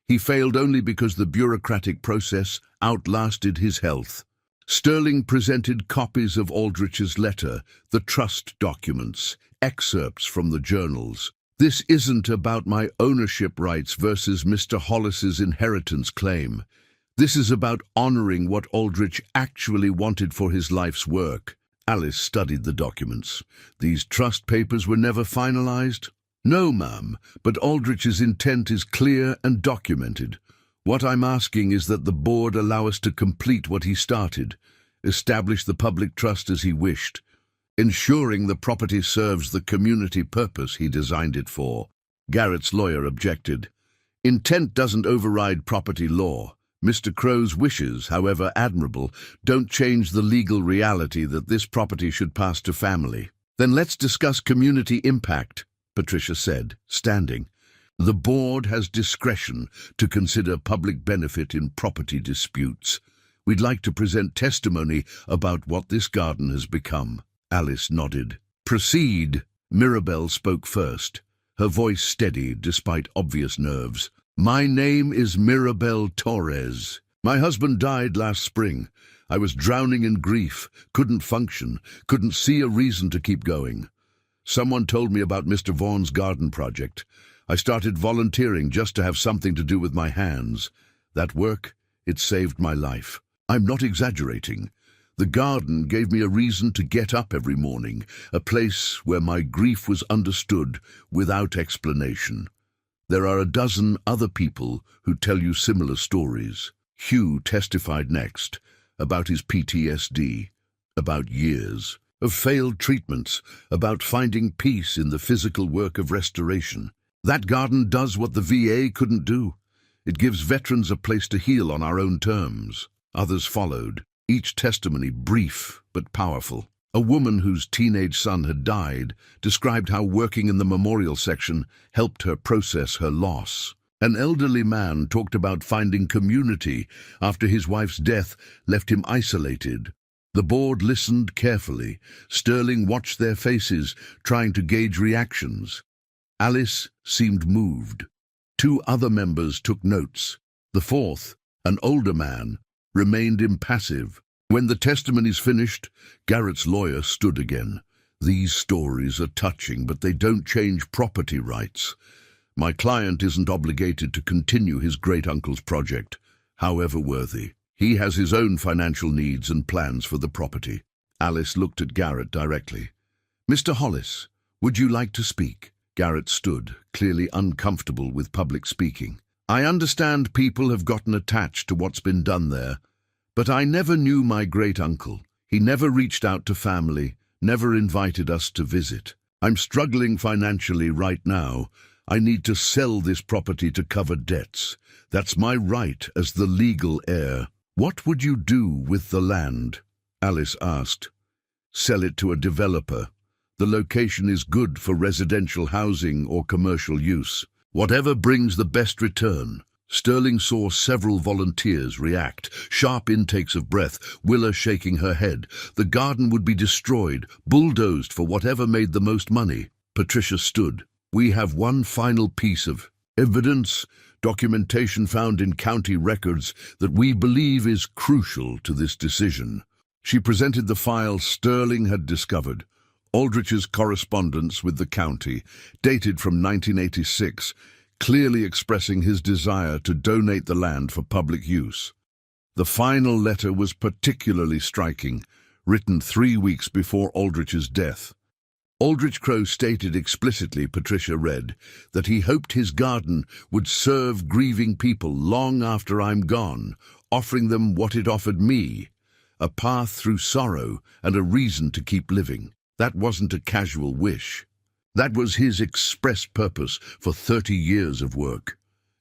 He failed only because the bureaucratic process outlasted his health. Sterling presented copies of Aldrich's letter, the trust documents, excerpts from the journals. "This isn't about my ownership rights versus Mr. Hollis's inheritance claim. This is about honoring what Aldrich actually wanted for his life's work." Alice studied the documents. "These trust papers were never finalized?" "No, ma'am, but Aldrich's intent is clear and documented. What I'm asking is that the board allow us to complete what he started, establish the public trust as he wished, ensuring the property serves the community purpose he designed it for." Garrett's lawyer objected. "Intent doesn't override property law. Mr. Crow's wishes, however admirable, don't change the legal reality that this property should pass to family." "Then let's discuss community impact," Patricia said, standing. "The board has discretion to consider public benefit in property disputes. We'd like to present testimony about what this garden has become." Alice nodded. "Proceed." Mirabelle spoke first, her voice steady despite obvious nerves. "My name is Mirabelle Torres. My husband died last spring. I was drowning in grief, couldn't function, couldn't see a reason to keep going. Someone told me about Mr. Vaughan's garden project. I started volunteering just to have something to do with my hands. That work, it saved my life. I'm not exaggerating. The garden gave me a reason to get up every morning, a place where my grief was understood without explanation. There are a dozen other people who tell you similar stories." Hugh testified next, about his PTSD, about years of failed treatments, about finding peace in the physical work of restoration. "That garden does what the VA couldn't do. It gives veterans a place to heal on our own terms." Others followed, each testimony brief but powerful. A woman whose teenage son had died described how working in the memorial section helped her process her loss. An elderly man talked about finding community after his wife's death left him isolated. The board listened carefully. Sterling watched their faces, trying to gauge reactions. Alice seemed moved. 2 other members took notes. The fourth, an older man, remained impassive, When the testimony's finished, Garrett's lawyer stood again. These stories are touching, but they don't change property rights. My client isn't obligated to continue his great-uncle's project, however worthy. He has his own financial needs and plans for the property. Alice looked at Garrett directly. Mr. Hollis, would you like to speak? Garrett stood, clearly uncomfortable with public speaking. I understand people have gotten attached to what's been done there, but I never knew my great-uncle. He never reached out to family, never invited us to visit. I'm struggling financially right now. I need to sell this property to cover debts. That's my right as the legal heir. What would you do with the land? Alice asked. Sell it to a developer. The location is good for residential housing or commercial use. Whatever brings the best return. Sterling saw several volunteers react, sharp intakes of breath, Willa shaking her head. The garden would be destroyed, bulldozed for whatever made the most money. Patricia stood. We have one final piece of evidence, documentation found in county records that we believe is crucial to this decision. She presented the file Sterling had discovered. Aldrich's correspondence with the county, dated from 1986, clearly expressing his desire to donate the land for public use. The final letter was particularly striking, written 3 weeks before Aldrich's death. Aldrich Crowe stated explicitly, Patricia read, that he hoped his garden would serve grieving people long after I'm gone, offering them what it offered me, a path through sorrow and a reason to keep living. That wasn't a casual wish. That was his express purpose for 30 years of work.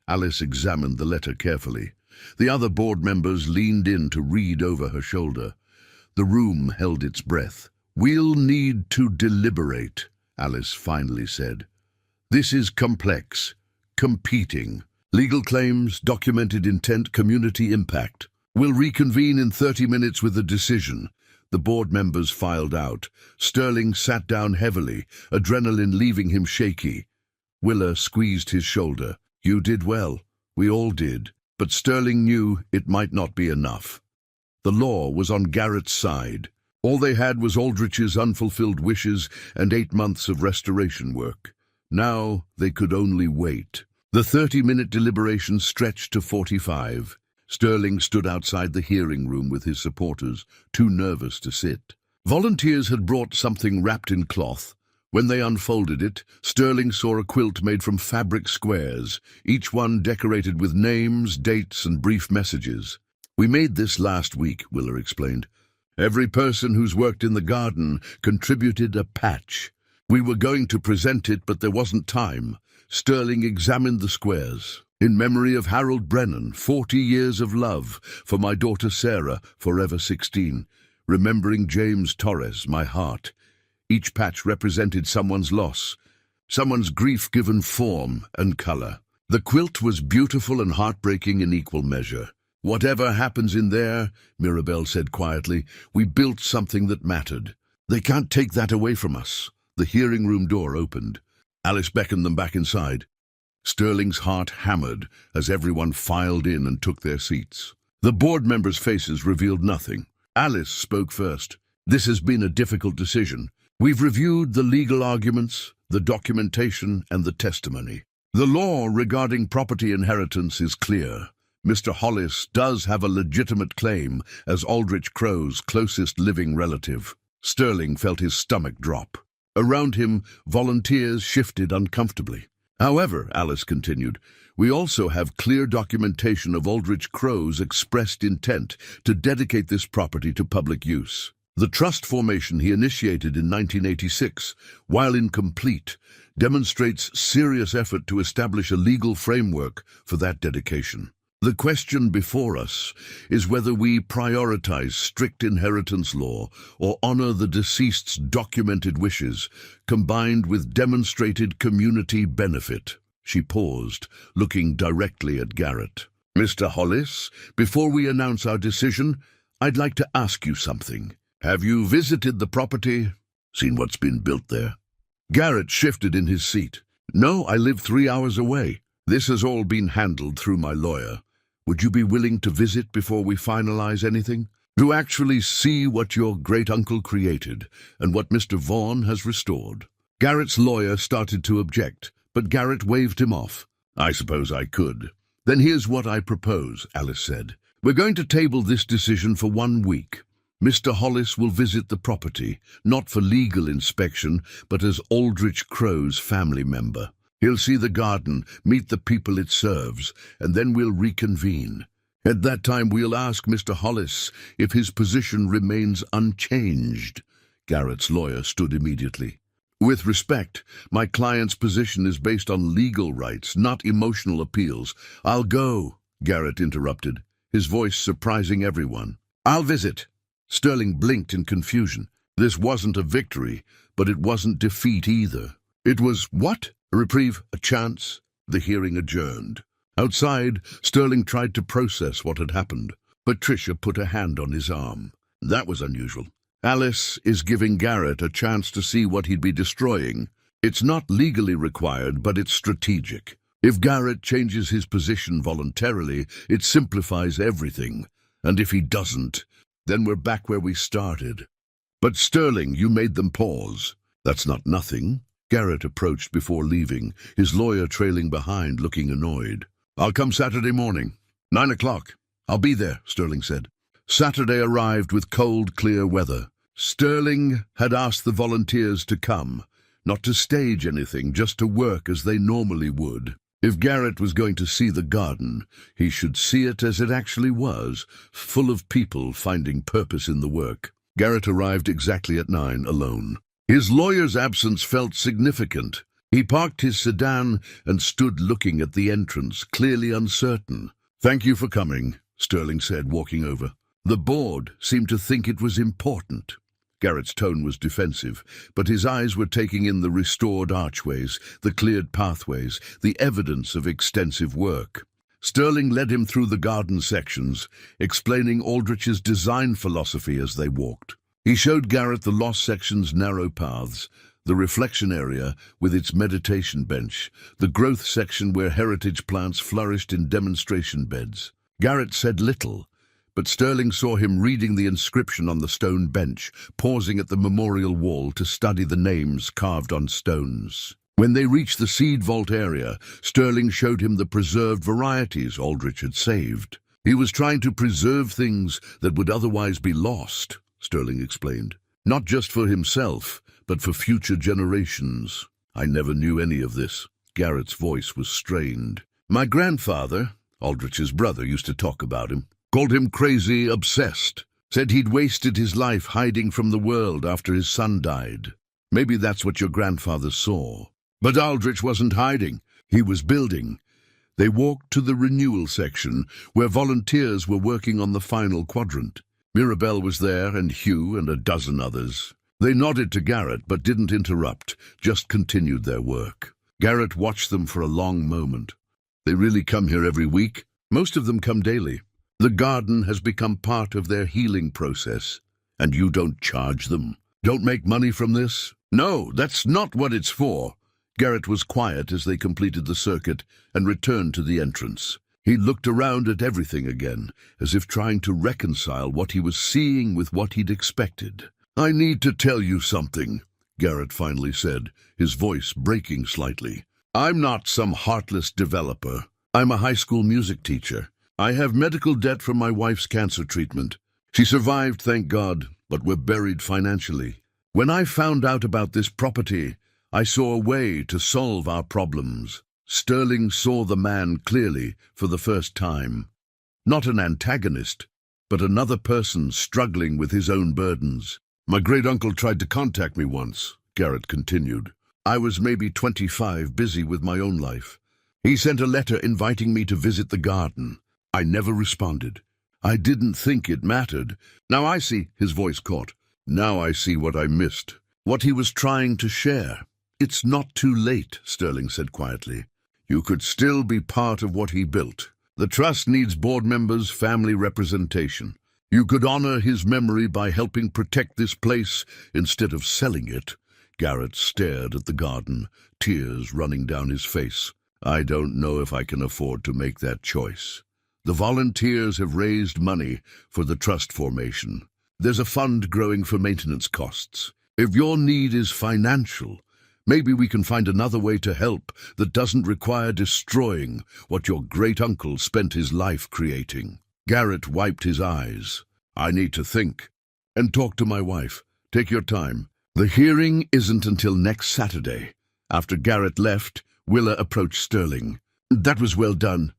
Alice examined the letter carefully. The other board members leaned in to read over her shoulder. The room held its breath. We'll need to deliberate, Alice finally said. This is complex, competing. Legal claims, documented intent, community impact. We'll reconvene in 30 minutes with a decision. The board members filed out. Sterling sat down heavily, adrenaline leaving him shaky. Willa squeezed his shoulder. You did well. We all did. But Sterling knew it might not be enough. The law was on Garrett's side. All they had was Aldrich's unfulfilled wishes and 8 months of restoration work. Now they could only wait. The 30-minute deliberation stretched to 45. Sterling stood outside the hearing room with his supporters, too nervous to sit. Volunteers had brought something wrapped in cloth. When they unfolded it, Sterling saw a quilt made from fabric squares, each one decorated with names, dates, and brief messages. We made this last week, Willa explained. Every person who's worked in the garden contributed a patch. We were going to present it, but there wasn't time. Sterling examined the squares. In memory of Harold Brennan, 40 years of love, for my daughter Sarah, forever 16. Remembering James Torres, my heart. Each patch represented someone's loss, someone's grief given form and color. The quilt was beautiful and heartbreaking in equal measure. Whatever happens in there, Mirabelle said quietly, we built something that mattered. They can't take that away from us. The hearing room door opened. Alice beckoned them back inside. Sterling's heart hammered as everyone filed in and took their seats. The board members' faces revealed nothing. Alice spoke first. This has been a difficult decision. We've reviewed the legal arguments, the documentation, and the testimony. The law regarding property inheritance is clear. Mr. Hollis does have a legitimate claim as Aldrich Crowe's closest living relative. Sterling felt his stomach drop. Around him, volunteers shifted uncomfortably. However, Alice continued, we also have clear documentation of Aldrich Crowe's expressed intent to dedicate this property to public use. The trust formation he initiated in 1986, while incomplete, demonstrates serious effort to establish a legal framework for that dedication. The question before us is whether we prioritize strict inheritance law or honor the deceased's documented wishes, combined with demonstrated community benefit. She paused, looking directly at Garrett. Mr. Hollis, before we announce our decision, I'd like to ask you something. Have you visited the property? Seen what's been built there? Garrett shifted in his seat. No, I live 3 hours away. This has all been handled through my lawyer. Would you be willing to visit before we finalize anything? To actually see what your great-uncle created and what Mr. Vaughan has restored. Garrett's lawyer started to object, but Garrett waved him off. I suppose I could. Then here's what I propose, Alice said. We're going to table this decision for 1 week. Mr. Hollis will visit the property, not for legal inspection, but as Aldrich Crow's family member. He'll see the garden, meet the people it serves, and then we'll reconvene. At that time, we'll ask Mr. Hollis if his position remains unchanged. Garrett's lawyer stood immediately. With respect, my client's position is based on legal rights, not emotional appeals. I'll go, Garrett interrupted, his voice surprising everyone. I'll visit. Sterling blinked in confusion. This wasn't a victory, but it wasn't defeat either. It was what? A reprieve, a chance. The hearing adjourned. Outside, Sterling tried to process what had happened. Patricia put a hand on his arm. That was unusual. Alice is giving Garrett a chance to see what he'd be destroying. It's not legally required, but it's strategic. If Garrett changes his position voluntarily, it simplifies everything. And if he doesn't, then we're back where we started. But Sterling, you made them pause. That's not nothing. Garrett approached before leaving, his lawyer trailing behind, looking annoyed. I'll come Saturday morning. 9 o'clock. I'll be there, Sterling said. Saturday arrived with cold, clear weather. Sterling had asked the volunteers to come, not to stage anything, just to work as they normally would. If Garrett was going to see the garden, he should see it as it actually was, full of people finding purpose in the work. Garrett arrived exactly at 9, alone. His lawyer's absence felt significant. He parked his sedan and stood looking at the entrance, clearly uncertain. Thank you for coming, Sterling said, walking over. The board seemed to think it was important. Garrett's tone was defensive, but his eyes were taking in the restored archways, the cleared pathways, the evidence of extensive work. Sterling led him through the garden sections, explaining Aldrich's design philosophy as they walked. He showed Garrett the lost section's narrow paths, the reflection area with its meditation bench, the growth section where heritage plants flourished in demonstration beds. Garrett said little, but Sterling saw him reading the inscription on the stone bench, pausing at the memorial wall to study the names carved on stones. When they reached the seed vault area, Sterling showed him the preserved varieties Aldrich had saved. He was trying to preserve things that would otherwise be lost, Sterling explained. Not just for himself, but for future generations. I never knew any of this. Garrett's voice was strained. My grandfather, Aldrich's brother, used to talk about him. Called him crazy, obsessed. Said he'd wasted his life hiding from the world after his son died. Maybe that's what your grandfather saw. But Aldrich wasn't hiding. He was building. They walked to the renewal section, where volunteers were working on the final quadrant. Mirabelle was there, and Hugh, and a dozen others. They nodded to Garrett, but didn't interrupt, just continued their work. Garrett watched them for a long moment. They really come here every week? Most of them come daily. The garden has become part of their healing process. And you don't charge them? Don't make money from this? No, that's not what it's for. Garrett was quiet as they completed the circuit and returned to the entrance. He looked around at everything again, as if trying to reconcile what he was seeing with what he'd expected. I need to tell you something, Garrett finally said, his voice breaking slightly. I'm not some heartless developer. I'm a high school music teacher. I have medical debt from my wife's cancer treatment. She survived, thank God, but we're buried financially. When I found out about this property, I saw a way to solve our problems. Sterling saw the man clearly for the first time. Not an antagonist, but another person struggling with his own burdens. My great-uncle tried to contact me once, Garrett continued. I was maybe 25, busy with my own life. He sent a letter inviting me to visit the garden. I never responded. I didn't think it mattered. Now I see, his voice caught. Now I see what I missed, what he was trying to share. It's not too late, Sterling said quietly. You could still be part of what he built. The trust needs board members, family representation. You could honor his memory by helping protect this place instead of selling it. Garrett stared at the garden, tears running down his face. I don't know if I can afford to make that choice. The volunteers have raised money for the trust formation. There's a fund growing for maintenance costs. If your need is financial, maybe we can find another way to help that doesn't require destroying what your great-uncle spent his life creating." Garrett wiped his eyes. "I need to think and talk to my wife. Take your time. The hearing isn't until next Saturday." After Garrett left, Willa approached Sterling. "That was well done.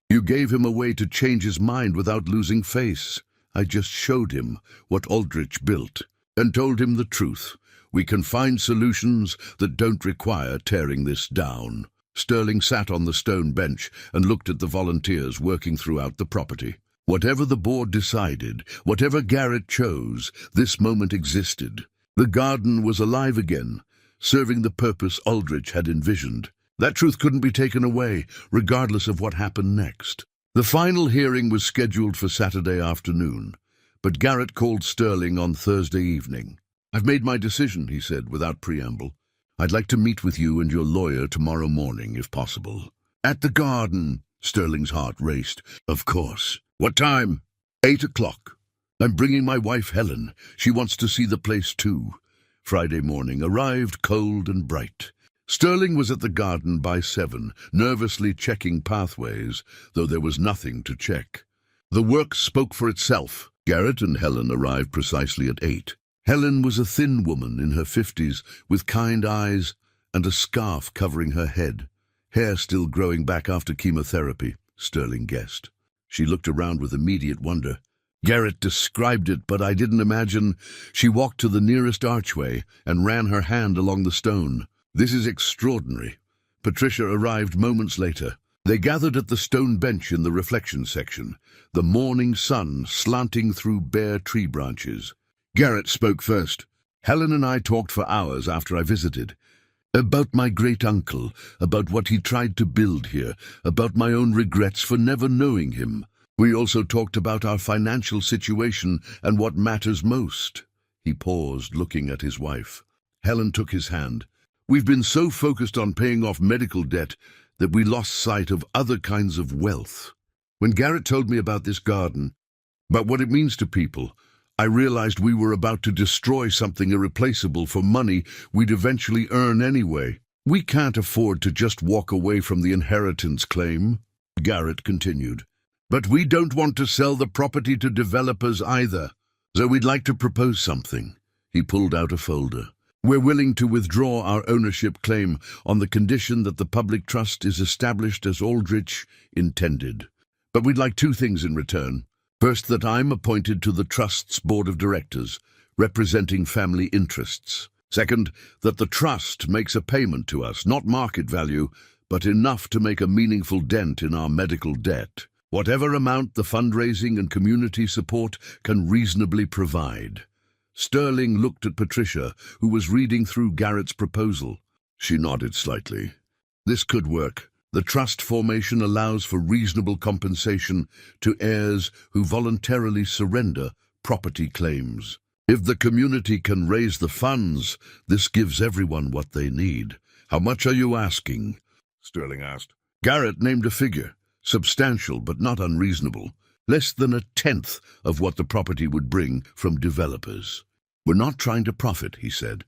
You gave him a way to change his mind without losing face. I just showed him what Aldrich built and told him the truth. We can find solutions that don't require tearing this down." Sterling sat on the stone bench and looked at the volunteers working throughout the property. Whatever the board decided, whatever Garrett chose, this moment existed. The garden was alive again, serving the purpose Aldrich had envisioned. That truth couldn't be taken away, regardless of what happened next. The final hearing was scheduled for Saturday afternoon, but Garrett called Sterling on Thursday evening. "I've made my decision," he said without preamble. "I'd like to meet with you and your lawyer tomorrow morning, if possible." "At the garden," Sterling's heart raced. "Of course. What time?" 8 o'clock. "I'm bringing my wife Helen. She wants to see the place too." Friday morning arrived cold and bright. Sterling was at the garden by 7, nervously checking pathways, though there was nothing to check. The work spoke for itself. Garrett and Helen arrived precisely at 8. Helen was a thin woman in her 50s, with kind eyes and a scarf covering her head. Hair still growing back after chemotherapy, Sterling guessed. She looked around with immediate wonder. Garrett described it, but I didn't imagine. She walked to the nearest archway and ran her hand along the stone. "This is extraordinary." Patricia arrived moments later. They gathered at the stone bench in the reflection section, the morning sun slanting through bare tree branches. Garrett spoke first. "Helen and I talked for hours after I visited. About my great-uncle, about what he tried to build here, about my own regrets for never knowing him. We also talked about our financial situation and what matters most." He paused, looking at his wife. Helen took his hand. "We've been so focused on paying off medical debt that we lost sight of other kinds of wealth. When Garrett told me about this garden, about what it means to people, I realized we were about to destroy something irreplaceable for money we'd eventually earn anyway. We can't afford to just walk away from the inheritance claim." Garrett continued. "But we don't want to sell the property to developers either, so we'd like to propose something." He pulled out a folder. "We're willing to withdraw our ownership claim on the condition that the public trust is established as Aldrich intended. But we'd like 2 things in return. First, that I'm appointed to the trust's board of directors, representing family interests. Second, that the trust makes a payment to us, not market value, but enough to make a meaningful dent in our medical debt. Whatever amount the fundraising and community support can reasonably provide." Sterling looked at Patricia, who was reading through Garrett's proposal. She nodded slightly. "This could work. The trust formation allows for reasonable compensation to heirs who voluntarily surrender property claims. If the community can raise the funds, this gives everyone what they need." "How much are you asking?" Sterling asked. Garrett named a figure, substantial but not unreasonable, less than 1/10 of what the property would bring from developers. "We're not trying to profit," he said,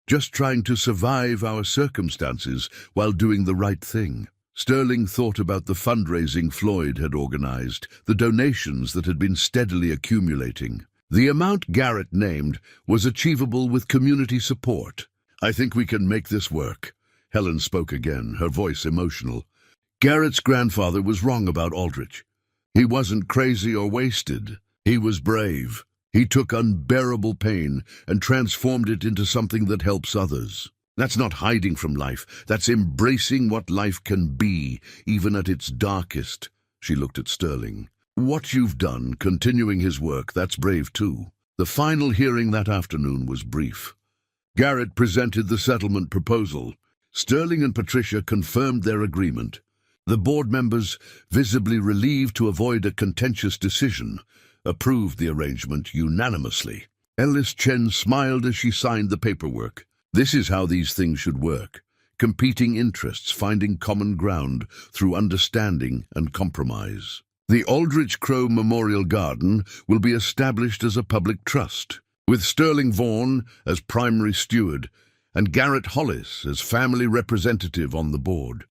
"just trying to survive our circumstances while doing the right thing." Sterling thought about the fundraising Floyd had organized, the donations that had been steadily accumulating. The amount Garrett named was achievable with community support. "I think we can make this work." Helen spoke again, her voice emotional. "Garrett's grandfather was wrong about Aldrich. He wasn't crazy or wasted. He was brave. He took unbearable pain and transformed it into something that helps others. That's not hiding from life. That's embracing what life can be, even at its darkest." She looked at Sterling. "What you've done, continuing his work, that's brave too." The final hearing that afternoon was brief. Garrett presented the settlement proposal. Sterling and Patricia confirmed their agreement. The board members, visibly relieved to avoid a contentious decision, approved the arrangement unanimously. Ellis Chen smiled as she signed the paperwork. This is how these things should work. Competing interests finding common ground through understanding and compromise. The Aldrich Crow Memorial Garden will be established as a public trust, with Sterling Vaughan as primary steward and Garrett Hollis as family representative on the board.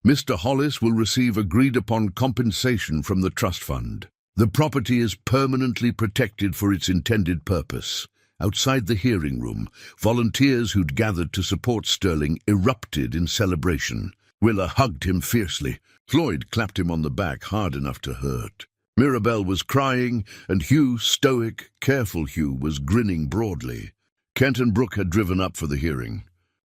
Mr. Hollis will receive agreed-upon compensation from the trust fund. The property is permanently protected for its intended purpose. Outside the hearing room, volunteers who'd gathered to support Sterling erupted in celebration. Willa hugged him fiercely. Floyd clapped him on the back hard enough to hurt. Mirabelle was crying, and Hugh, stoic, careful Hugh, was grinning broadly. Kent and Brooke had driven up for the hearing.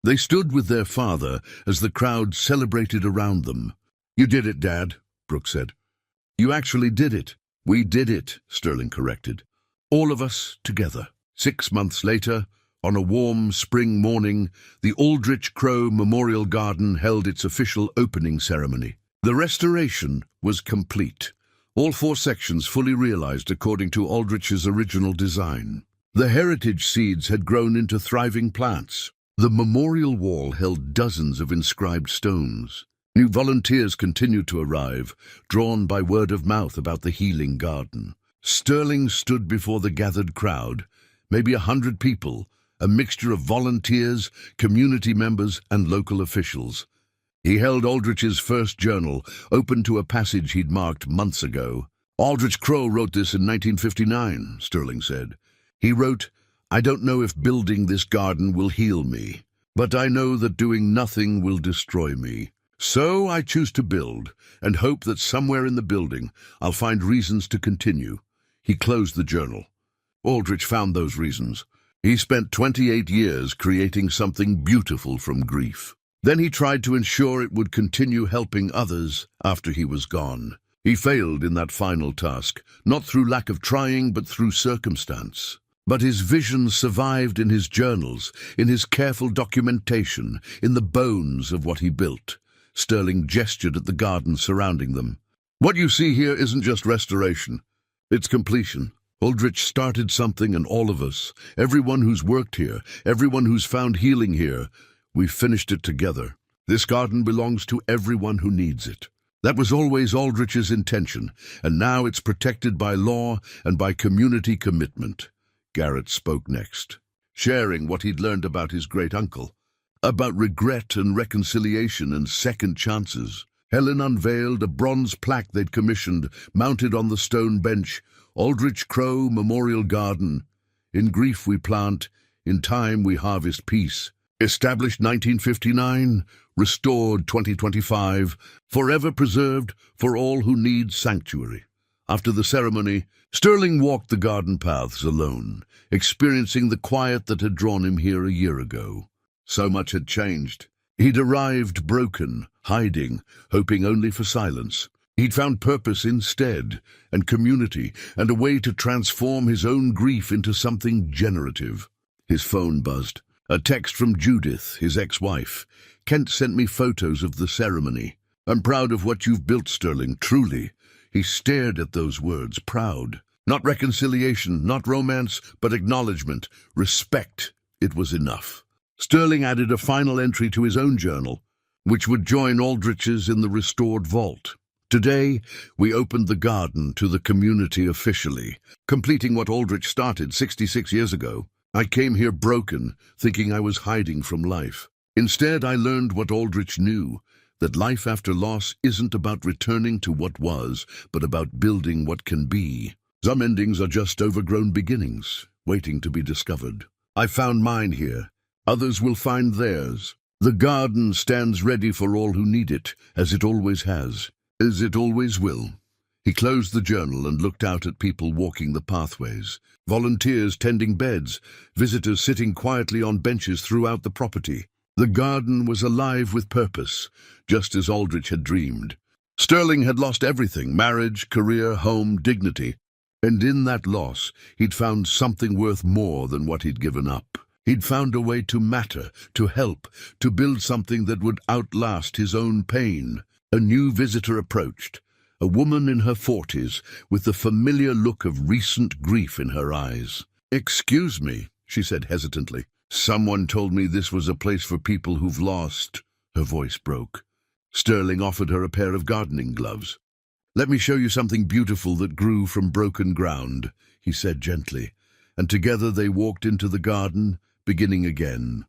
They stood with their father as the crowd celebrated around them. "You did it, Dad," Brooke said. "You actually did it." "We did it," Sterling corrected. "All of us together." 6 months later, on a warm spring morning, the Aldrich Crow Memorial Garden held its official opening ceremony. The restoration was complete. All 4 sections fully realized according to Aldrich's original design. The heritage seeds had grown into thriving plants. The memorial wall held dozens of inscribed stones. New volunteers continued to arrive, drawn by word of mouth about the healing garden. Sterling stood before the gathered crowd, maybe 100 people, a mixture of volunteers, community members, and local officials. He held Aldrich's first journal, open to a passage he'd marked months ago. "Aldrich Crow wrote this in 1959, Sterling said. He wrote, "I don't know if building this garden will heal me, but I know that doing nothing will destroy me. So I choose to build, and hope that somewhere in the building I'll find reasons to continue." He closed the journal. Aldrich found those reasons. He spent 28 years creating something beautiful from grief. Then he tried to ensure it would continue helping others after he was gone. He failed in that final task, not through lack of trying, but through circumstance. But his vision survived in his journals, in his careful documentation, in the bones of what he built. Sterling gestured at the garden surrounding them. "What you see here isn't just restoration. It's completion. Aldrich started something, and all of us, everyone who's worked here, everyone who's found healing here, we've finished it together. This garden belongs to everyone who needs it. That was always Aldrich's intention, and now it's protected by law and by community commitment." Garrett spoke next, sharing what he'd learned about his great-uncle, about regret and reconciliation and second chances. Helen unveiled a bronze plaque they'd commissioned, mounted on the stone bench, "Aldrich Crow Memorial Garden. In grief we plant, in time we harvest peace. Established 1959, restored 2025, forever preserved for all who need sanctuary." After the ceremony, Sterling walked the garden paths alone, experiencing the quiet that had drawn him here a year ago. So much had changed. He'd arrived broken, hiding, hoping only for silence. He'd found purpose instead, and community, and a way to transform his own grief into something generative. His phone buzzed. A text from Judith, his ex-wife. "Kent sent me photos of the ceremony. I'm proud of what you've built, Sterling, truly." He stared at those words, proud. Not reconciliation, not romance, but acknowledgement, respect. It was enough. Sterling added a final entry to his own journal, which would join Aldrich's in the restored vault. "Today, we opened the garden to the community officially, completing what Aldrich started 66 years ago. I came here broken, thinking I was hiding from life. Instead, I learned what Aldrich knew, that life after loss isn't about returning to what was, but about building what can be. Some endings are just overgrown beginnings, waiting to be discovered. I found mine here. Others will find theirs. The garden stands ready for all who need it, as it always has, as it always will." He closed the journal and looked out at people walking the pathways, volunteers tending beds, visitors sitting quietly on benches throughout the property. The garden was alive with purpose, just as Aldrich had dreamed. Sterling had lost everything: marriage, career, home, dignity. And in that loss, he'd found something worth more than what he'd given up. He'd found a way to matter, to help, to build something that would outlast his own pain. A new visitor approached, a woman in her 40s, with the familiar look of recent grief in her eyes. "Excuse me," she said hesitantly. "Someone told me this was a place for people who've lost." Her voice broke. Sterling offered her a pair of gardening gloves. "Let me show you something beautiful that grew from broken ground," he said gently, and together they walked into the garden, beginning again.